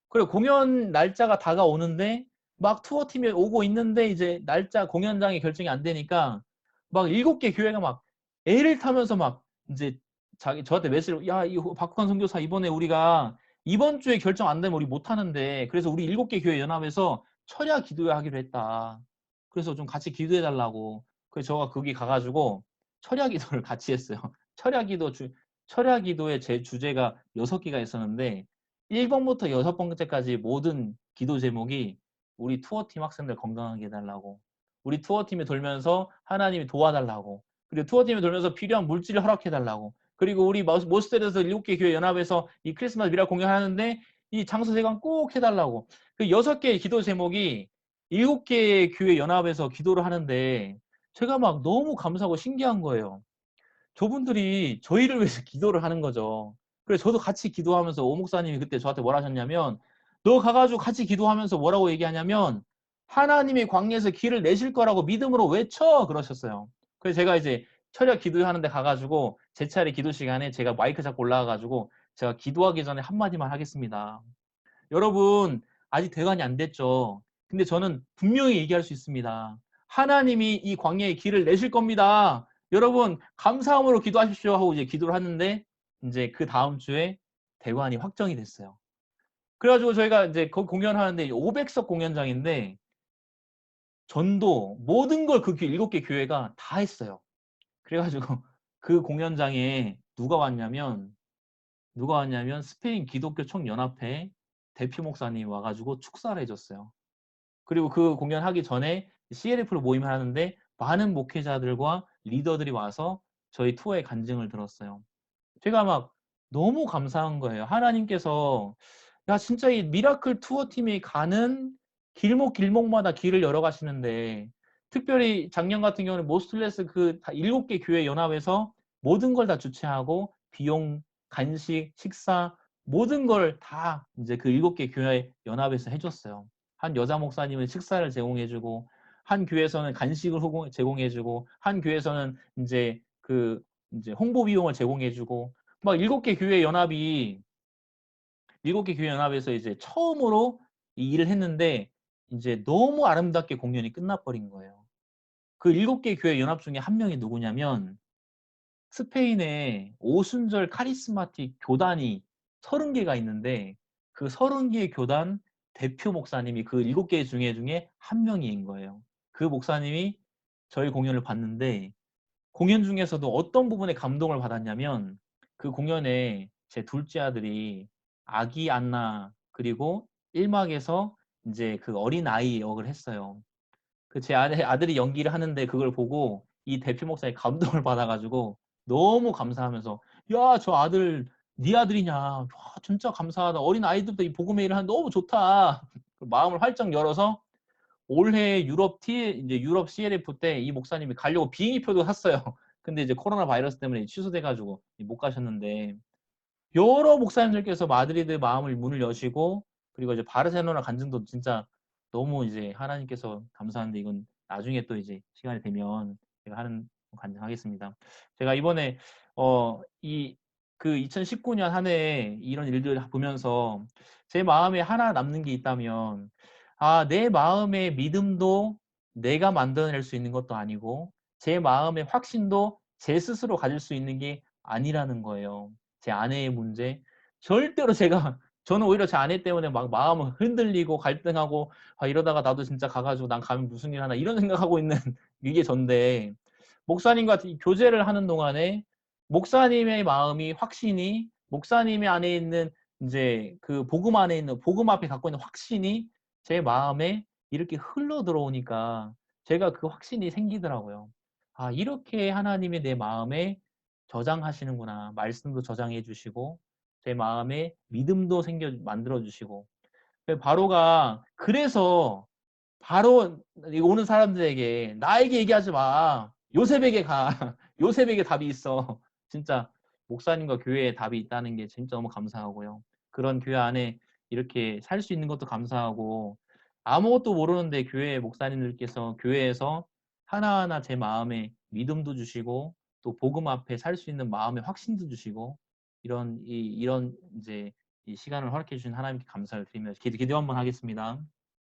A: 그리고 공연 날짜가 다가오는데 막 투어팀이 오고 있는데 이제 날짜 공연장이 결정이 안 되니까 막 7개 교회가 막 애를 타면서 막 인제 저한테 메시지를 "야 이거 박국환 선교사 이번에 우리가 이번 주에 결정 안 되면 우리 못 하는데 그래서 우리 7개 교회 연합에서 철야 기도하기로 했다. 그래서 좀 같이 기도해 달라고." 그래서 제가 거기 가 가지고 철야 기도를 같이 했어요. 철야 기도 철야 기도의 제 주제가 6개가 있었는데 1 번부터 6번째까지 모든 기도 제목이 우리 투어팀 학생들 건강하게 해 달라고, 우리 투어팀이 돌면서 하나님이 도와달라고, 그리고 투어팀이 돌면서 필요한 물질을 허락해 달라고, 그리고 우리 모스텔에서 7개 교회 연합에서 이 크리스마스 미라클 공연하는데 이 장소 대관 꼭 해 달라고. 그 6개의 기도 제목이 7개의 교회 연합에서 기도를 하는데 제가 막 너무 감사하고 신기한 거예요. 저분들이 저희를 위해서 기도를 하는 거죠. 그래서 저도 같이 기도하면서 오 목사님이 그때 저한테 뭐라 하셨냐면 "너 가 가지고 같이 기도하면서 뭐라고 얘기하냐면 하나님이 광야에서 길을 내실 거라고 믿음으로 외쳐." 그러셨어요. 그래서 제가 이제 철야 기도하는 데 가 가지고 제 차례 기도 시간에 제가 마이크 잡고 올라가 가지고 제가 기도하기 전에 한마디만 하겠습니다. 여러분 아직 대관이 안 됐죠. 근데 저는 분명히 얘기할 수 있습니다. 하나님이 이 광야에 길을 내실 겁니다. 여러분 감사함으로 기도하십시오 하고 이제 기도를 하는데 인제 그다음 주에 대관이 확정이 됐어요. 그래 가지고 저희가 인제 거기 공연하는데 500석 공연장인데 전도 모든 걸 그 7개 교회가 다 했어요. 그래 가지고 그 공연장에 누가 왔냐면 스페인 기독교 총연합회 대표 목사님이 와 가지고 축사를 해 줬어요. 그리고 그 공연하기 전에 CLF로 모임을 하는데 많은 목회자들과 리더들이 와서 저희 투어의 간증을 들었어요. 제가 막 너무 감사한 거예요. 하나님께서 야 진짜 이 미라클 투어팀이 가는 길목길목마다 길을 열어 가시는데 특별히 작년 같은 경우는 모스틀레스 그 다 7개 교회 연합에서 모든 걸 다 주최하고 비용, 간식, 식사 모든 걸 다 인제 그 7개 교회 연합에서 해 줬어요. 한 여자 목사님은 식사를 제공해 주고 한 교회에서는 간식을 제공해 주고 한 교회에서는 인제 홍보 비용을 제공해 주고 막 7개 교회 연합이 7개 교회 연합에서 이제 처음으로 이 일을 했는데 인제 너무 아름답게 공연이 끝나 버린 거예요. 그 7개 교회 연합 중에 한 명이 누구냐면 스페인에 오순절 카리스마틱 교단이 30개가 있는데 그 30개 교단 대표 목사님이 그 7개 중에 한 명인 거예요. 그 목사님이 저희 공연을 봤는데 공연 중에서도 어떤 부분에 감동을 받았냐면 그 공연에 제 둘째 아들이 아기 안나 그리고 1 막에서 인제 그 어린아이 역을 했어요. 그 제 아들이 연기를 하는데 그걸 보고 이 대표 목사님이 감동을 받아 가지고 너무 감사하면서 "야 저 아들 네 아들이냐. 와 진짜 감사하다. 어린아이들도 이 복음의 일을 하는데 너무 좋다." 그 마음을 활짝 열어서 올해 유럽 CLF 때 이 목사님이 가려고 비행기표도 샀어요. 근데 이제 코로나 바이러스 때문에 취소돼 가지고 못 가셨는데 여러 목사님들께서 마드리드 마음을 문을 여시고 그리고 이제 바르셀로나 간증도 진짜 너무 이제 하나님께서 감사한데 이건 나중에 또 이제 시간이 되면 제가 하는 간증하겠습니다. 제가 이번에 이 그 2019년 한 해에 이런 일들을 보면서 제 마음에 하나 남는 게 있다면 내 마음의 믿음도 내가 만들어낼 수 있는 것도 아니고 제 마음의 확신도 제 스스로 가질 수 있는 게 아니라는 거예요. 제 아내의 문제. 절대로 저는 오히려 제 아내 때문에 막 마음을 흔들리고 갈등하고 이러다가 나도 진짜 가가지고 난 가면 무슨 일 하나 이런 생각하고 있는 이게 전데 목사님과 교제를 하는 동안에 목사님의 마음이 확신이 목사님의 안에 있는 이제 그 복음 안에 있는 복음 앞에 갖고 있는 확신이 제 마음에 이렇게 흘러 들어오니까 제가 그 확신이 생기더라고요. 이렇게 하나님이 내 마음에 저장하시는구나. 말씀도 저장해 주시고 제 마음에 믿음도 만들어 주시고 바로가 그래서 바로 오는 사람들에게 나에게 얘기하지 마. 요셉에게 가. 요셉에게 답이 있어. 진짜 목사님과 교회에 답이 있다는 게 진짜 너무 감사하고요. 그런 교회 안에 이렇게 살 수 있는 것도 감사하고 아무것도 모르는데 교회 목사님들께서 교회에서 하나하나 제 마음에 믿음도 주시고 또 복음 앞에 살 수 있는 마음의 확신도 주시고 이런 이제 이 시간을 허락해 주신 하나님께 감사를 드리며 기도 한번 하겠습니다.